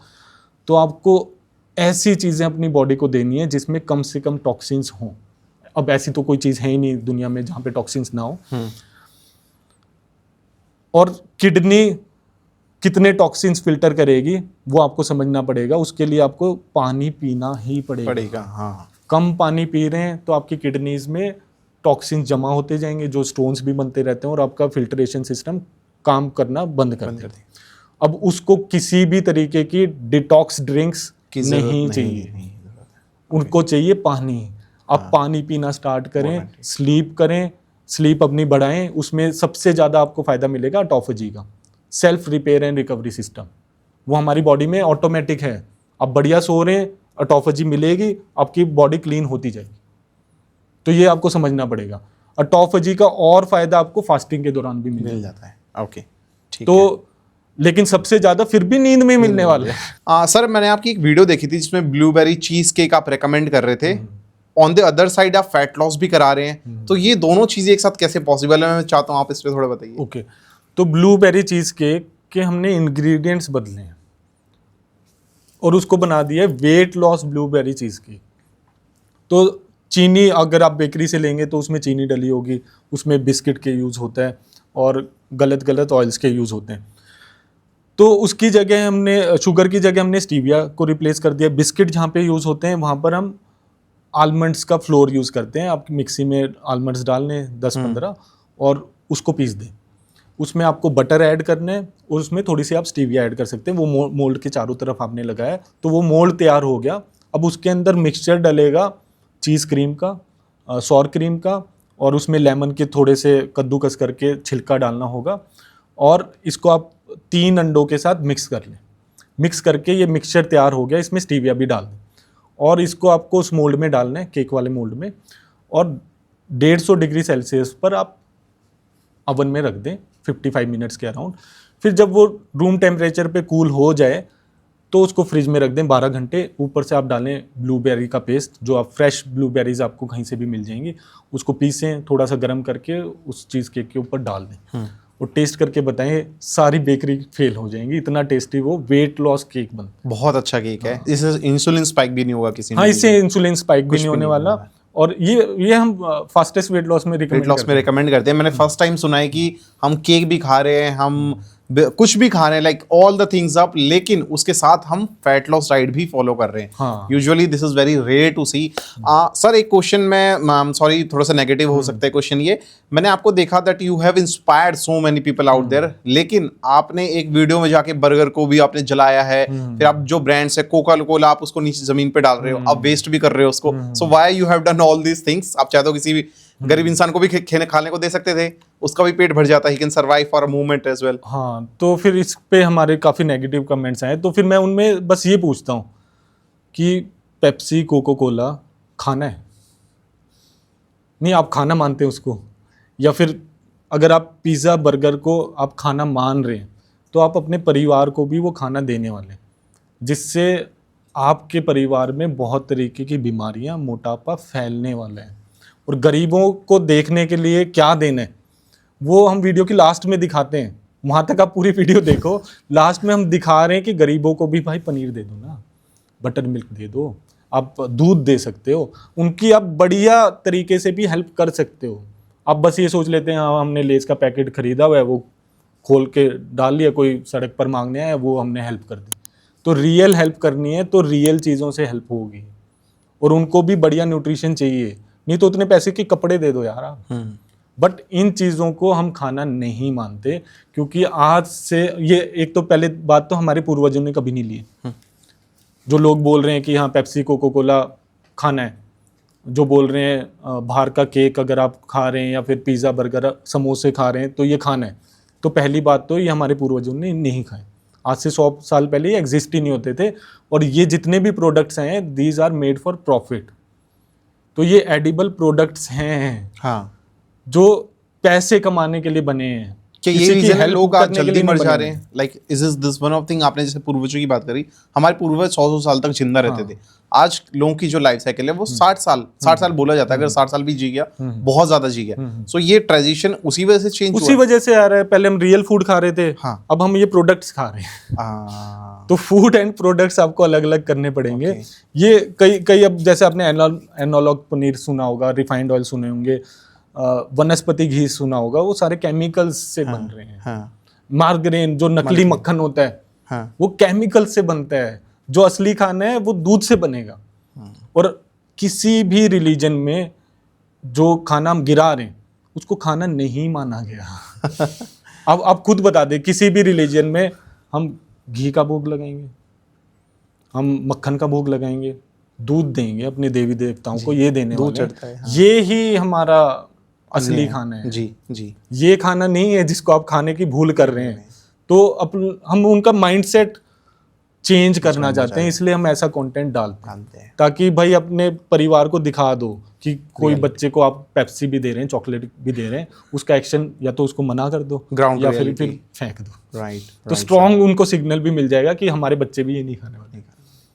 Speaker 1: तो आपको ऐसी चीज़ें अपनी बॉडी को देनी है जिसमें कम से कम टॉक्सिन्स हों। अब ऐसी तो कोई चीज़ है ही नहीं दुनिया में जहाँ पे टॉक्सिन्स ना हो। और किडनी कितने टॉक्सिन्स फिल्टर करेगी वो आपको समझना पड़ेगा। उसके लिए आपको पानी पीना ही पड़ेगा।
Speaker 2: हाँ,
Speaker 1: कम पानी पी रहे हैं तो आपकी किडनीज में टॉक्सिन्स जमा होते जाएंगे, जो स्टोन्स भी बनते रहते हैं, और आपका फिल्ट्रेशन सिस्टम काम करना बंद कर देते हैं। अब उसको किसी भी तरीके की डिटॉक्स ड्रिंक्स नहीं चाहिए, उनको चाहिए पानी। आप पानी पीना स्टार्ट करें, स्लीप करें, स्लीप अपनी बढ़ाएं। उसमें सबसे ज़्यादा आपको फ़ायदा मिलेगा ऑटोफेजी का, self repair and recovery system. वो हमारी बॉडी में ऑटोमेटिक है। आप बढ़िया सो रहे हैं, ऑटोफेजी मिलेगी, आपकी बॉडी क्लीन होती जाएगी। तो ये आपको समझना पड़ेगा। ऑटोफेजी का और फ़ायदा आपको फास्टिंग के दौरान भी मिल जाता है।
Speaker 2: ओके, ठीक
Speaker 1: तो
Speaker 2: है।
Speaker 1: लेकिन सबसे ज़्यादा फिर भी नींद में मिलने वाले हैं।
Speaker 2: सर, मैंने आपकी एक वीडियो देखी थी जिसमें ब्लूबेरी चीज केक आप रेकमेंड कर रहे थे, ऑन द अदर साइड आप फैट लॉस भी करा रहे हैं, तो ये दोनों चीजें एक साथ कैसे पॉसिबल है? मैं चाहता हूँ आप इस पर थोड़ा बताइए।
Speaker 1: ओके, तो ब्लूबेरी चीज केक के हमने इंग्रेडिएंट्स बदले हैं और उसको बना दिया है weight loss blueberry cheese cake. तो चीनी अगर आप बेकरी से लेंगे तो उसमें चीनी डली होगी, उसमें बिस्किट के यूज़ होता है और गलत ऑयल्स के यूज़ होते हैं। तो उसकी जगह हमने शुगर की जगह हमने स्टीविया को रिप्लेस कर दिया। बिस्किट जहाँ पे यूज़ होते हैं वहाँ पर हम आलमंड्स का फ्लोर यूज़ करते हैं। आप मिक्सी में आलमंड्स डालने 10-15 और उसको पीस दें। उसमें आपको बटर ऐड करना है और उसमें थोड़ी सी आप स्टीविया ऐड कर सकते हैं। वो मोल्ड के चारों तरफ आपने लगाया तो वो मोल्ड तैयार हो गया। अब उसके अंदर मिक्सचर डलेगा चीज़ क्रीम का, सॉर क्रीम का, और उसमें लेमन के थोड़े से कद्दूकस करके छिलका डालना होगा। और इसको आप 3 अंडों के साथ मिक्स कर लें। मिक्स करके ये मिक्सचर तैयार हो गया, इसमें स्टीविया भी डाल दें और इसको आपको उस मोल्ड में डालना है, केक वाले मोल्ड में, और 150 डिग्री सेल्सियस पर आप अवन में रख दें 55 मिनट्स के अराउंड। फिर जब वो रूम टेम्परेचर पे कूल हो जाए तो उसको फ्रिज में रख दें 12 घंटे। ऊपर से आप डालें ब्लूबेरी का पेस्ट, जो आप फ्रेश ब्लूबेरीज आपको कहीं से भी मिल जाएंगी, उसको पीसें, थोड़ा सा गर्म करके उस चीज़ केक के ऊपर डाल दें और टेस्ट करके बताएं, सारी बेकरी फेल हो जाएंगी, इतना टेस्टी वो वेट लॉस केक बनता।
Speaker 2: बहुत अच्छा केक है। इससे इंसुलिन स्पाइक भी नहीं होगा किसी में।
Speaker 1: हाँ, इससे इंसुलिन स्पाइक भी नहीं होने वाला। और ये हम फास्टेस्ट वेट लॉस में
Speaker 2: रिकमेंड करते हैं। मैंने फर्स्ट टाइम सुना है कि हम केक भी खा रहे हैं, हम कुछ भी खा रहे हैं, like all the things up, लेकिन उसके साथ हम फैट लॉस डाइट भी फॉलो कर रहे हैं। Usually this is very rare to see. Sir, एक क्वेश्चन में सॉरी थोड़ा सा नेगेटिव हो सकता है क्वेश्चन ये, मैंने आपको देखा that you have inspired so many people out there, लेकिन आपने एक वीडियो में जाके बर्गर को भी आपने जलाया है, फिर आप जो ब्रांड्स है कोका कोला आप उसको नीचे जमीन पे डाल रहे हो, आप वेस्ट भी कर रहे हो उसको। So why you have done all these things? आप चाहते हो किसी भी गरीब इंसान को भी खाने को दे सकते थे, उसका भी पेट भर जाता, he can survive for a moment as well.
Speaker 1: हाँ, तो फिर इस पे हमारे काफ़ी नेगेटिव कमेंट्स आए, तो फिर मैं उनमें बस ये पूछता हूँ कि पेप्सी कोको कोला खाना है? नहीं, आप खाना मानते हैं उसको? या फिर अगर आप पिज़्ज़ा बर्गर को आप खाना मान रहे हैं तो आप अपने परिवार को भी वो खाना देने वाले हैं, जिससे आपके परिवार में बहुत तरीके की बीमारियां, मोटापा फैलने वाला है। और गरीबों को देखने के लिए क्या देना है वो हम वीडियो की लास्ट में दिखाते हैं, वहाँ तक आप पूरी वीडियो देखो। लास्ट में हम दिखा रहे हैं कि गरीबों को भी भाई पनीर दे दो ना, बटर मिल्क दे दो, आप दूध दे सकते हो, उनकी आप बढ़िया तरीके से भी हेल्प कर सकते हो। आप बस ये सोच लेते हैं हाँ हमने लेस का पैकेट खरीदा हुआ है, वो खोल के डाल लिया, कोई सड़क पर मांगने आया वो हमने हेल्प कर दी। तो रियल हेल्प करनी है तो रियल चीज़ों से हेल्प होगी, और उनको भी बढ़िया न्यूट्रिशन चाहिए, नहीं तो उतने पैसे के कपड़े दे दो यार आप। बट इन चीज़ों को हम खाना नहीं मानते, क्योंकि आज से ये एक तो पहले बात तो हमारे पूर्वजों ने कभी नहीं लिए। जो लोग बोल रहे हैं कि हाँ पेप्सी कोको कोला खाना है, जो बोल रहे हैं बाहर का केक अगर आप खा रहे हैं या फिर पिज़्ज़ा बर्गर समोसे खा रहे हैं तो ये खाना है, तो पहली बात तो ये हमारे पूर्वजों ने नहीं खाए। आज से 100 साल पहले ये एग्जिस्ट ही नहीं होते थे। और ये जितने भी प्रोडक्ट्स हैं these are made for profit. तो ये एडिबल प्रोडक्ट्स हैं
Speaker 2: हाँ,
Speaker 1: जो पैसे कमाने के लिए बने हैं।
Speaker 2: क्या ये रीजन है लोग आज जल्दी मर जा रहे हैं? Like is this one of thing? आपने जैसे पूर्वजों की बात करी, हमारे पूर्वज 100 साल तक जिंदा रहते थे। आज लोगों की जो लाइफ साइकिल है वो 60 साल बोला जाता है, अगर 60 साल भी जी गया बहुत ज्यादा जी गया। सो ये ट्रांजिशन उसी वजह से चेंज हुआ,
Speaker 1: उसी वजह से आ रहा है। पहले हम रियल फूड खा रहे थे, अब हम ये प्रोडक्ट्स खा रहे हैं। तो फूड एंड प्रोडक्ट्स आपको अलग अलग करने पड़ेंगे। ये कई अब जैसे आपने एनोलॉग पनीर सुना होगा, रिफाइंड ऑयल सुने होंगे, वनस्पति घी सुना होगा, वो सारे केमिकल्स से बन रहे हैं। मार्गरेन जो नकली मक्खन होता है वो केमिकल से बनता है। जो असली खाना है वो दूध से बनेगा। और किसी भी रिलीजन में जो खाना हम गिरा रहे हैं उसको खाना नहीं माना गया। अब आप खुद बता दें, किसी भी रिलीजन में हम घी का भोग लगाएंगे, हम मक्खन का भोग लगाएंगे, दूध देंगे अपने देवी देवताओं को, ये देने वाले हैं। ये ही हमारा असली खाना है। जी। ये खाना नहीं है जिसको आप खाने की भूल कर रहे हैं। तो हम उनका माइंडसेट चेंज करना चाहते हैं, इसलिए हम ऐसा कंटेंट डालते हैं ताकि भाई अपने परिवार को दिखा दो कि कोई बच्चे को आप पेप्सी भी दे रहे हैं, चॉकलेट भी दे रहे हैं, उसका एक्शन या तो उसको मना कर दो या फिर फेंक दो। तो स्ट्रॉन्ग उनको सिग्नल भी मिल जाएगा कि हमारे बच्चे भी ये नहीं खाने वाले।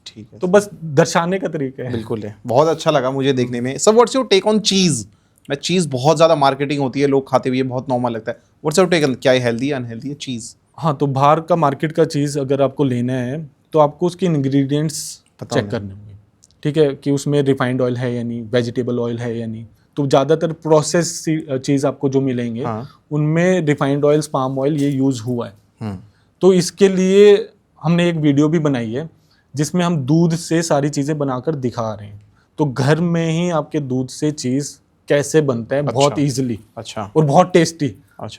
Speaker 2: ठीक है,
Speaker 1: तो बस दर्शाने का तरीका है।
Speaker 2: बिल्कुल है, बहुत अच्छा लगा मुझे देखने में। सब व्हाट्स योर टेक ऑन चीज़? मैं चीज़ बहुत ज़्यादा मार्केटिंग होती है, लोग खाते हुए बहुत नॉर्मल लगता है। व्हाट्स योर टेक ऑन, क्या हेल्दी अनहेल्दी है चीज़?
Speaker 1: हाँ, तो बाहर का मार्केट का चीज़ अगर आपको लेना है तो आपको उसके इंग्रेडिएंट्स चेक करने होंगे, ठीक है, कि उसमें रिफाइंड ऑयल है या नहीं, वेजिटेबल ऑयल है या नहीं। तो ज़्यादातर प्रोसेस चीज़ आपको जो मिलेंगे उनमें रिफाइंड ऑयल, पाम ऑयल ये यूज़ हुआ है। तो इसके लिए हमने एक वीडियो भी बनाई है जिसमें हम दूध से सारी चीज़ें बनाकर दिखा रहे हैं। तो घर में ही आपके दूध से चीज़ कैसे बनता है बहुत ईजिली और बहुत टेस्टी,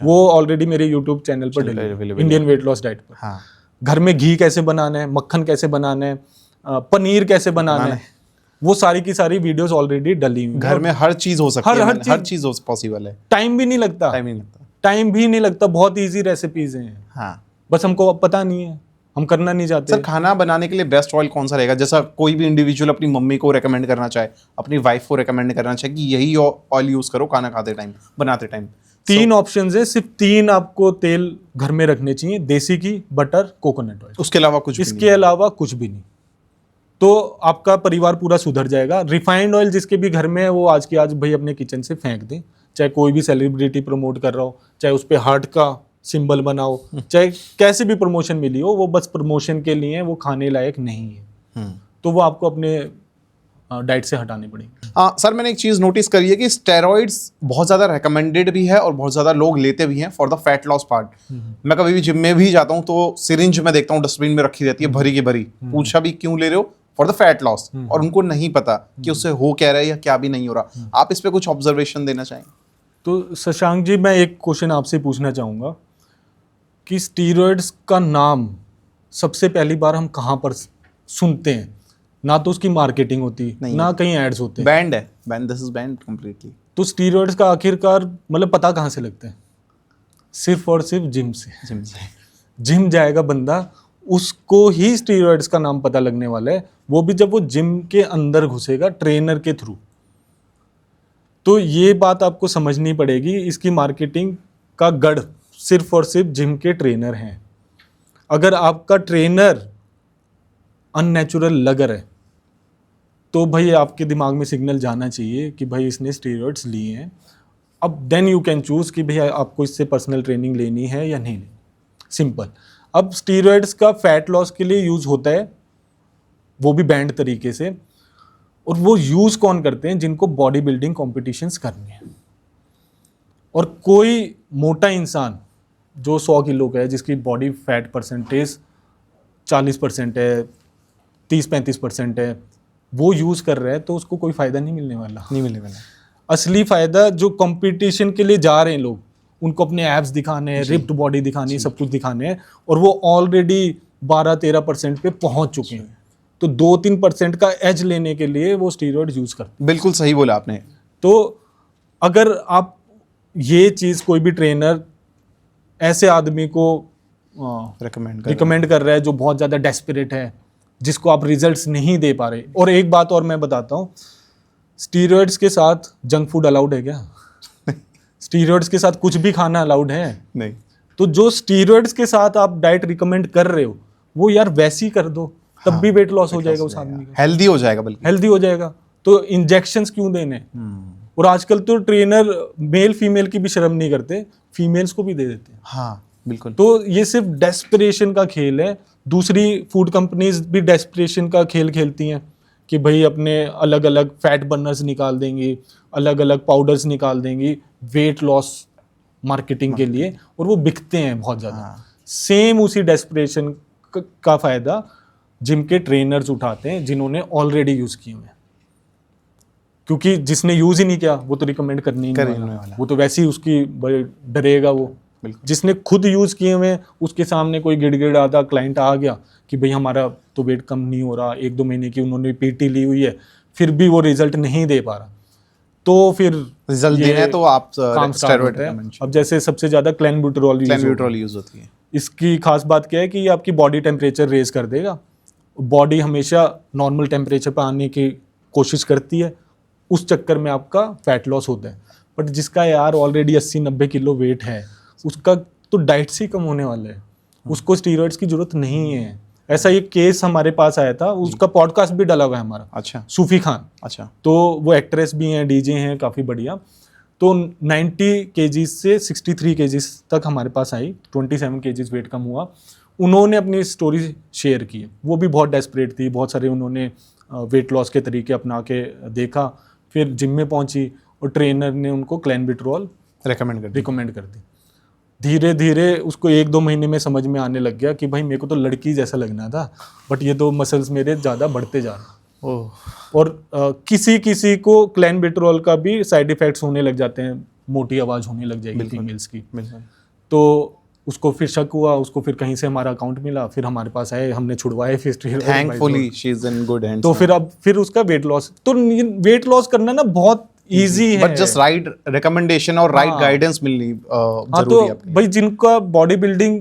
Speaker 1: वो ऑलरेडी मेरे यूट्यूब चैनल पर डली, इंडियन वेट लॉस डाइट पर। घर में घी कैसे बनाना है, मक्खन कैसे बनाना है, पनीर कैसे बनाना है, वो सारी की सारी वीडियोस ऑलरेडी डली हुई। घर
Speaker 2: में हर चीज़ हो सकती है, हर चीज़ पॉसिबल है।
Speaker 1: टाइम भी नहीं लगता, बहुत ईजी रेसिपीज हैं। बस हमको पता नहीं है, हम करना नहीं चाहते।
Speaker 2: सर, खाना बनाने के लिए बेस्ट ऑयल कौन सा रहेगा? जैसा कोई भी इंडिविजुअल अपनी मम्मी को रेकमेंड करना चाहे, अपनी वाइफ को रेकमेंड करना चाहे कि यही ऑयल यूज करो खाना खाते टाइम, बनाते टाइम।
Speaker 1: 3 ऑप्शंस है, सिर्फ 3 आपको तेल घर में रखने चाहिए, देसी घी, बटर, कोकोनट ऑयल।
Speaker 2: उसके अलावा
Speaker 1: कुछ भी नहीं। तो आपका परिवार पूरा सुधर जाएगा। रिफाइंड ऑयल जिसके भी घर में है वो आज की आज भाई अपने किचन से फेंक दें। चाहे कोई भी सेलिब्रिटी प्रमोट कर रहा हो, चाहे उस पर हार्ट का सिंबल बनाओ, चाहे कैसे भी प्रमोशन मिली हो, वो बस प्रमोशन के लिए वो खाने लायक नहीं है। तो वो आपको अपने डाइट से हटाने पड़ेंगे।
Speaker 2: सर, मैंने एक चीज़ नोटिस करी है कि स्टेरॉइड्स बहुत ज़्यादा रिकमेंडेड भी है और बहुत ज़्यादा लोग लेते भी हैं for the fat loss part. मैं कभी भी जिम में भी जाता हूँ तो सिरिंज में देखता हूँ डस्टबिन में रखी रहती है भरी की भरी। पूछा भी क्यों ले रहे हो? For the fat loss. और उनको नहीं पता कि उससे हो क्या रहा है या क्या भी नहीं हो रहा। आप इस पर कुछ ऑब्जर्वेशन देना चाहेंगे?
Speaker 1: तो शशांक जी, मैं एक क्वेश्चन आपसे पूछना चाहूँगा कि स्टीरॉयड्स का नाम सबसे पहली बार हम कहाँ पर सुनते हैं? ना तो उसकी मार्केटिंग होती, ना कहीं एड्स होते।
Speaker 2: बैंड है, band, this is band completely.
Speaker 1: तो स्टीरॉयड्स का आखिरकार मतलब पता कहाँ से लगता है? सिर्फ और सिर्फ जिम से। जिम जाएगा बंदा, उसको ही स्टीरॉयड्स का नाम पता लगने वाला है, वो भी जब वो जिम के अंदर घुसेगा ट्रेनर के थ्रू। तो ये बात आपको समझनी पड़ेगी, इसकी मार्केटिंग का गढ़ सिर्फ और सिर्फ जिम के ट्रेनर हैं। अगर आपका ट्रेनर अननेचुरल लग रहा है तो भाई आपके दिमाग में सिग्नल जाना चाहिए कि भाई इसने स्टीरॉयड्स लिए हैं। अब देन यू कैन चूज कि भाई आपको इससे पर्सनल ट्रेनिंग लेनी है या नहीं लेनी, सिंपल। अब स्टीरॉयड्स का फैट लॉस के लिए यूज होता है, वो भी बैंड तरीके से, और वो यूज कौन करते हैं? जिनको बॉडी बिल्डिंग कॉम्पिटिशन्स करनी है। और कोई मोटा इंसान जो 100 किलो का है, जिसकी बॉडी फैट परसेंटेज 40% है, 30-35% है, वो यूज कर रहा है, तो उसको कोई फायदा नहीं मिलने वाला। असली फायदा जो कंपटीशन के लिए जा रहे हैं लोग, उनको अपने एब्स दिखाने हैं, रिप्ड बॉडी दिखानी है, सब कुछ दिखाने हैं, और वो ऑलरेडी 12-13% पे पहुंच चुके हैं। तो 2-3% का एज लेने के लिए वो स्टीरॉयड यूज करते हैं।
Speaker 2: बिल्कुल सही बोला आपने।
Speaker 1: तो अगर आप ये चीज, कोई भी ट्रेनर ऐसे आदमी को रिकमेंड कर रहा है जो बहुत ज्यादा डेस्परेट है, जिसको आप रिजल्ट्स नहीं दे पा रहे। और एक बात और मैं बताता हूँ, स्टीरॉयड्स के साथ जंक फूड अलाउड है क्या? स्टीरॉयड्स के साथ कुछ भी खाना अलाउड है?
Speaker 2: नहीं।
Speaker 1: तो जो स्टीरॉयड्स के साथ आप डाइट रिकमेंड कर रहे हो, वो यार वैसी कर दो, तब भी वेट लॉस हो जाएगा उस आदमी का,
Speaker 2: हेल्दी हो जाएगा, बल्कि हेल्दी
Speaker 1: हो जाएगा। तो इंजेक्शंस क्यों देने? और आजकल तो ट्रेनर मेल फीमेल की भी शर्म नहीं करते, फीमेल्स को भी दे देते हैं।
Speaker 2: हाँ बिल्कुल।
Speaker 1: तो ये सिर्फ डेस्परेशन का खेल है। दूसरी फूड कंपनीज भी डेस्परेशन का खेल खेलती हैं कि भाई अपने अलग अलग फैट बर्नर्स निकाल देंगी, अलग अलग पाउडर्स निकाल देंगी वेट लॉस मार्केटिंग के लिए, और वो बिकते हैं बहुत ज़्यादा। सेम उसी डेस्परेशन का फायदा जिम के ट्रेनर्स उठाते हैं, जिन्होंने ऑलरेडी यूज़ किए हुए हैं। क्योंकि जिसने यूज़ ही नहीं किया वो तो रिकमेंड करने ही नहीं वाला, वो तो वैसे ही उसकी डरेगा वो। जिसने खुद यूज़ किए हुए, उसके सामने कोई गिड़गिड़ाता क्लाइंट आ गया कि भाई हमारा तो वेट कम नहीं हो रहा, 1-2 महीने की उन्होंने पीटी ली हुई है, फिर भी वो रिजल्ट नहीं दे पा रहा, तो फिर
Speaker 2: रिजल्ट देना है तो आप स्टेरॉइड।
Speaker 1: अब जैसे सबसे ज़्यादा क्लेनब्यूटेरॉल
Speaker 2: यूज होती है।
Speaker 1: इसकी खास बात क्या है कि ये आपकी बॉडी टेम्परेचर रेज कर देगा। बॉडी हमेशा नॉर्मल टेम्परेचर पर आने की कोशिश करती है, उस चक्कर में आपका फैट लॉस होता है। बट जिसका यार ऑलरेडी 80-90 किलो वेट है, उसका तो डाइट से ही कम होने वाला है, उसको स्टीरॉइड्स की जरूरत नहीं है। ऐसा एक केस हमारे पास आया था, उसका पॉडकास्ट भी डाला हुआ है हमारा।
Speaker 2: अच्छा।
Speaker 1: सूफी खान।
Speaker 2: अच्छा।
Speaker 1: तो वो एक्ट्रेस भी हैं, डीजे हैं, काफ़ी बढ़िया। तो 90 kg से 63 kg तक हमारे पास आई, 27 kg वेट कम हुआ। उन्होंने अपनी स्टोरी शेयर की, वो भी बहुत डेस्परेट थी, बहुत सारे उन्होंने वेट लॉस के तरीके अपना के देखा, फिर जिम में पहुंची और ट्रेनर ने उनको क्लेनबिट्रोल रिकमेंड कर दी। धीरे धीरे उसको 1-2 महीने में समझ में आने लग गया कि भाई मेरे को तो लड़की जैसा लगना था, बट ये तो मसल्स मेरे ज़्यादा बढ़ते जा रहे हैं। और किसी किसी को क्लेनबिट्रोल का भी साइड इफ़ेक्ट्स होने लग जाते हैं, मोटी आवाज़ होने लग जाएगी फीमेल्स की। तो उसको फिर शक हुआ, उसको फिर कहीं से हमारा अकाउंट मिला, फिर हमारे पास आए, हमने छुड़वाए फिर
Speaker 2: thankfully she is in good hands.
Speaker 1: तो फिर उसका वेट लॉस, तो वेट लॉस करना ना बहुत इजी है,
Speaker 2: बट जस्ट राइट रिकमेंडेशन और राइट गाइडेंस मिलनी जरूरी है।
Speaker 1: भाई जिनका बॉडी बिल्डिंग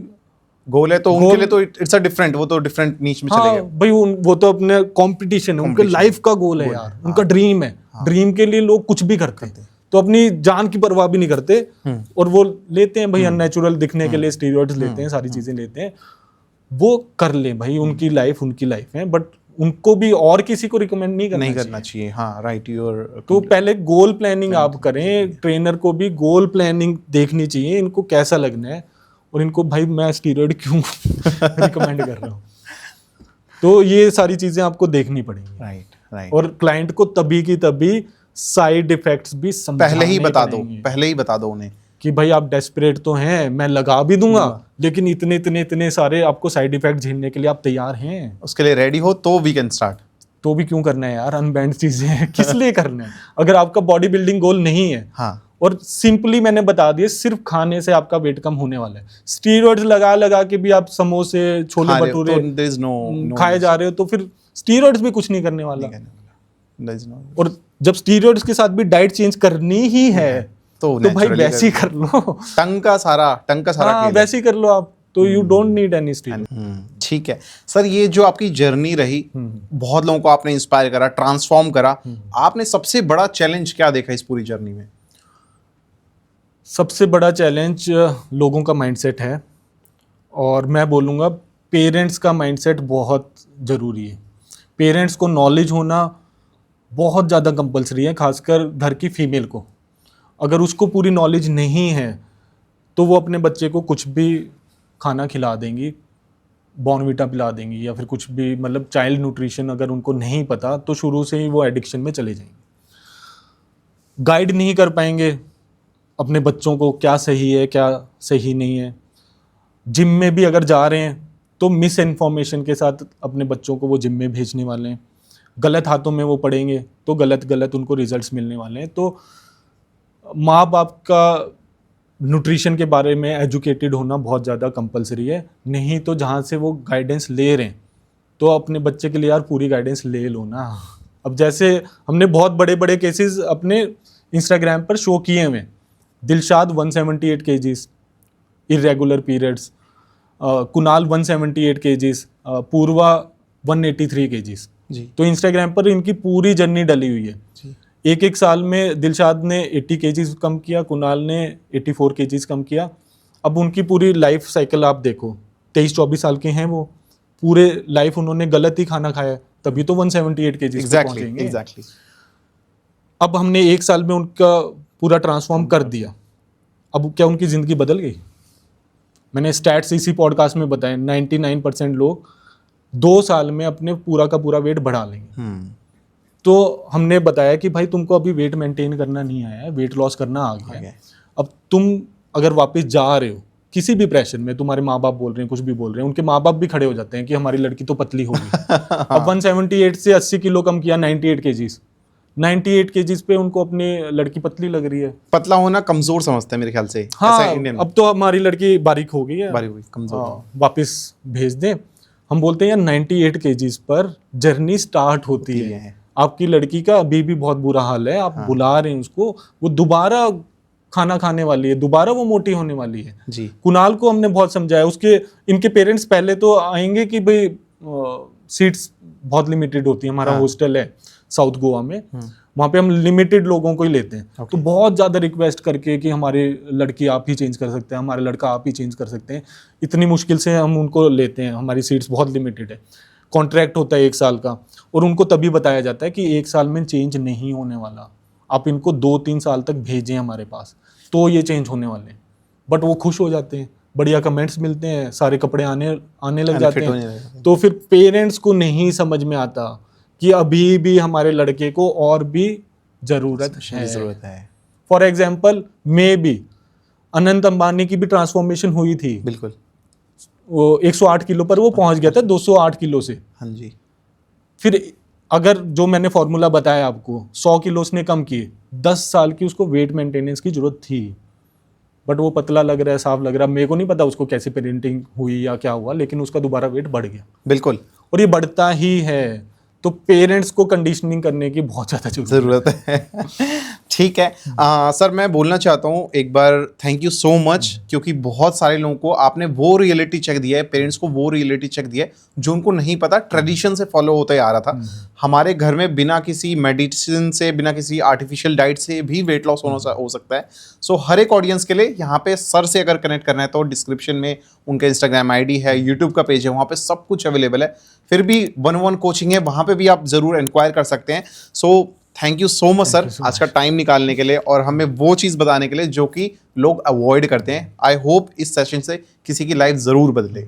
Speaker 2: गोल है तो उनके लिए तो इट्स अ डिफरेंट, वो तो डिफरेंट नीच में चले गए
Speaker 1: भाई। वो तो अपने कंपटीशन है, उनके लाइफ का गोल है यार, उनका ड्रीम है। ड्रीम के लिए लोग कुछ भी करते हैं, तो अपनी जान की परवाह भी नहीं करते, और वो लेते हैं भाई अननेचुरल दिखने के लिए स्टीरॉइड्स लेते हैं, सारी चीजें लेते हैं। वो कर ले भाई, उनकी लाइफ है, बट उनको भी और किसी को रिकमेंड नहीं करना चाहिए।
Speaker 2: हाँ राइट।
Speaker 1: तो पहले गोल प्लानिंग आप करें, ट्रेनर को भी गोल प्लानिंग देखनी चाहिए, इनको कैसा लगना है और इनको भाई मैं स्टीरॉइड क्यों रिकमेंड कर रहा हूँ। तो ये सारी चीजें आपको देखनी पड़ेंगी।
Speaker 2: राइट।
Speaker 1: और क्लाइंट को तभी की तभी साइड इफेक्ट्स भी
Speaker 2: पहले ही बता दो उन्हें
Speaker 1: कि भाई आप डेस्परेट तो हैं, मैं लगा भी दूंगा, लेकिन इतने सारे आपको साइड इफेक्ट झेलने के लिए आप तैयार हैं,
Speaker 2: उसके लिए रेडी हो तो वी कैन स्टार्ट।
Speaker 1: तो भी क्यों करना है यार, अनबैंड चीजें हैं, किस लिए करना है अगर आपका बॉडी बिल्डिंग गोल नहीं है।
Speaker 2: हाँ।
Speaker 1: और सिंपली मैंने बता दिया, सिर्फ खाने से आपका वेट कम होने वाला है। स्टीरॉइड्स लगा के भी आप समोसे छोले भटूरे खाए जा रहे हो, तो फिर स्टीरॉइड्स भी कुछ नहीं करने वाला।
Speaker 2: Does not-
Speaker 1: और जब स्टीरॉइड्स के साथ भी डाइट चेंज करनी ही है तो भाई
Speaker 2: naturally
Speaker 1: वैसे ही कर लो।
Speaker 2: टंग का सारा
Speaker 1: हाँ,
Speaker 2: खेल है।
Speaker 1: वैसे ही कर लो आप, तो you don't need any steroid.
Speaker 2: ठीक है सर, ये जो आपकी जर्नी रही, बहुत लोगों को आपने इंस्पायर करा, ट्रांसफॉर्म करा, आपने सबसे बड़ा चैलेंज क्या देखा इस पूरी जर्नी में?
Speaker 1: सबसे बड़ा चैलेंज लोगों का माइंडसेट है, और मैं बोलूँगा पेरेंट्स का माइंडसेट बहुत ज़रूरी है। पेरेंट्स को नॉलेज होना बहुत ज़्यादा कंपलसरी है, खासकर घर की फीमेल को। अगर उसको पूरी नॉलेज नहीं है तो वो अपने बच्चे को कुछ भी खाना खिला देंगी, बॉर्नविटा पिला देंगी या फिर कुछ भी, मतलब चाइल्ड न्यूट्रिशन अगर उनको नहीं पता तो शुरू से ही वो एडिक्शन में चले जाएंगे। गाइड नहीं कर पाएंगे अपने बच्चों को क्या सही है क्या सही नहीं है। जिम में भी अगर जा रहे हैं तो मिस इन्फॉर्मेशन के साथ अपने बच्चों को वो जिम में भेजने वाले हैं, गलत हाथों में वो पड़ेंगे तो गलत उनको रिजल्ट्स मिलने वाले हैं। तो माँ बाप का न्यूट्रिशन के बारे में एजुकेटेड होना बहुत ज़्यादा कंपलसरी है, नहीं तो जहाँ से वो गाइडेंस ले रहे हैं तो अपने बच्चे के लिए यार पूरी गाइडेंस ले लो ना। अब जैसे हमने बहुत बड़े बड़े केसेस अपने इंस्टाग्राम पर शो किए हुए, Dilshad 178 kgs, irregular periods, Kunal 178 kgs, Purva 183 kgs.
Speaker 2: जी।
Speaker 1: तो इंस्टाग्राम पर इनकी पूरी जर्नी डली हुई है।
Speaker 2: जी।
Speaker 1: एक साल में दिलशाद ने 80 केजीज कम किया, कुणाल ने 84 केजीज कम किया। अब उनकी पूरी लाइफ साइकिल आप देखो, 23-24 साल के हैं वो, पूरे लाइफ उन्होंने गलत ही खाना खाया, तभी तो 178 केजीज पे पहुंचेंगे।
Speaker 2: एग्जैक्टली।
Speaker 1: अब हमने एक साल में उनका पूरा ट्रांसफॉर्म कर दिया, अब क्या उनकी ज़िंदगी बदल गई? मैंने स्टैट्स इसी पॉडकास्ट में बताया, 99% लोग 2 साल में अपने पूरा का पूरा वेट बढ़ा लेंगे। तो हमने बताया कि भाई तुमको अभी वेट मेंटेन करना नहीं आया है, वेट लॉस करना आ गया है। अब तुम अगर वापस जा रहे हो किसी भी प्रेशर में, तुम्हारे माँ बाप बोल रहे हैं, कुछ भी बोल रहे हैं, उनके माँ बाप भी खड़े हो जाते हैं कि हमारी लड़की तो पतली होगी। अब 178 से 80 किलो कम किया, 98 केजीज, 98 केजीज पे उनको अपनी लड़की पतली लग रही है।
Speaker 2: पतला होना कमजोर समझते हैं मेरे ख्याल से।
Speaker 1: हाँ,
Speaker 2: इंडियन
Speaker 1: अब तो हमारी लड़की बारीक हो गई है,
Speaker 2: बारीक हुई, कमजोर।
Speaker 1: वापस भेज दें। हम बोलते हैं यार 98 केजीज पर जर्नी स्टार्ट होती है। आपकी लड़की का अभी भी बहुत बुरा हाल है, आप बुला रहे हैं उसको, वो दोबारा खाना खाने वाली है, दोबारा वो मोटी होने वाली है।
Speaker 2: जी। कुणाल
Speaker 1: को हमने बहुत समझाया, उसके इनके पेरेंट्स पहले तो आएंगे कि भाई सीट्स बहुत लिमिटेड होती है, हमारा हॉस्टल है साउथ गोवा में, वहाँ पे हम लिमिटेड लोगों को ही लेते हैं। तो बहुत ज़्यादा रिक्वेस्ट करके कि हमारी लड़की आप ही चेंज कर सकते हैं, हमारा लड़का आप ही चेंज कर सकते हैं, इतनी मुश्किल से हम उनको लेते हैं, हमारी सीट्स बहुत लिमिटेड है। कॉन्ट्रैक्ट होता है 1 साल का, और उनको तभी बताया जाता है कि 1 साल में चेंज नहीं होने वाला, आप इनको 2-3 साल तक भेजें हमारे पास तो ये चेंज होने वाले हैं। बट वो खुश हो जाते हैं, बढ़िया कमेंट्स मिलते हैं, सारे कपड़े आने लग जाते हैं। तो फिर पेरेंट्स को नहीं समझ में आता कि अभी भी हमारे लड़के को और भी ज़रूरत है। For example, may be Anant Ambani की भी ट्रांसफॉर्मेशन हुई थी।
Speaker 2: बिल्कुल।
Speaker 1: वो 108 किलो पर वो पहुंच गया था 208 किलो से।
Speaker 2: हाँ जी।
Speaker 1: फिर अगर जो मैंने फॉर्मूला बताया आपको, 100 किलो उसने कम किए, 10 साल की उसको वेट मेंटेनेंस की जरूरत थी, बट वो पतला लग रहा है, साफ लग रहा है। मेरे को नहीं पता उसको कैसे पेरेंटिंग हुई या क्या हुआ, लेकिन उसका दोबारा वेट बढ़ गया।
Speaker 2: बिल्कुल।
Speaker 1: और ये बढ़ता ही है। तो पेरेंट्स को कंडीशनिंग करने की बहुत ज़्यादा ज़रूरत
Speaker 2: है। ठीक है सर, मैं बोलना चाहता हूँ एक बार थैंक यू सो मच, क्योंकि बहुत सारे लोगों को आपने वो रियलिटी चेक दिया है, पेरेंट्स को वो रियलिटी चेक दिया है जो उनको नहीं पता, ट्रेडिशन से फॉलो होते आ रहा था। हमारे घर में बिना किसी मेडिसिन से, बिना किसी आर्टिफिशियल डाइट से भी वेट लॉस हो सकता है। सो हर एक ऑडियंस के लिए यहाँ पे सर से अगर कनेक्ट करना है तो डिस्क्रिप्शन में उनका इंस्टाग्राम आईडी है, यूट्यूब का पेज है, वहाँ पे सब कुछ अवेलेबल है। फिर भी 1-on-1 कोचिंग है, वहाँ पे भी आप जरूर इंक्वायर कर सकते हैं। So thank you so much sir, आज का टाइम निकालने के लिए और हमें वो चीज़ बताने के लिए जो कि लोग अवॉइड करते हैं। आई होप इस सेशन से किसी की लाइफ ज़रूर बदले।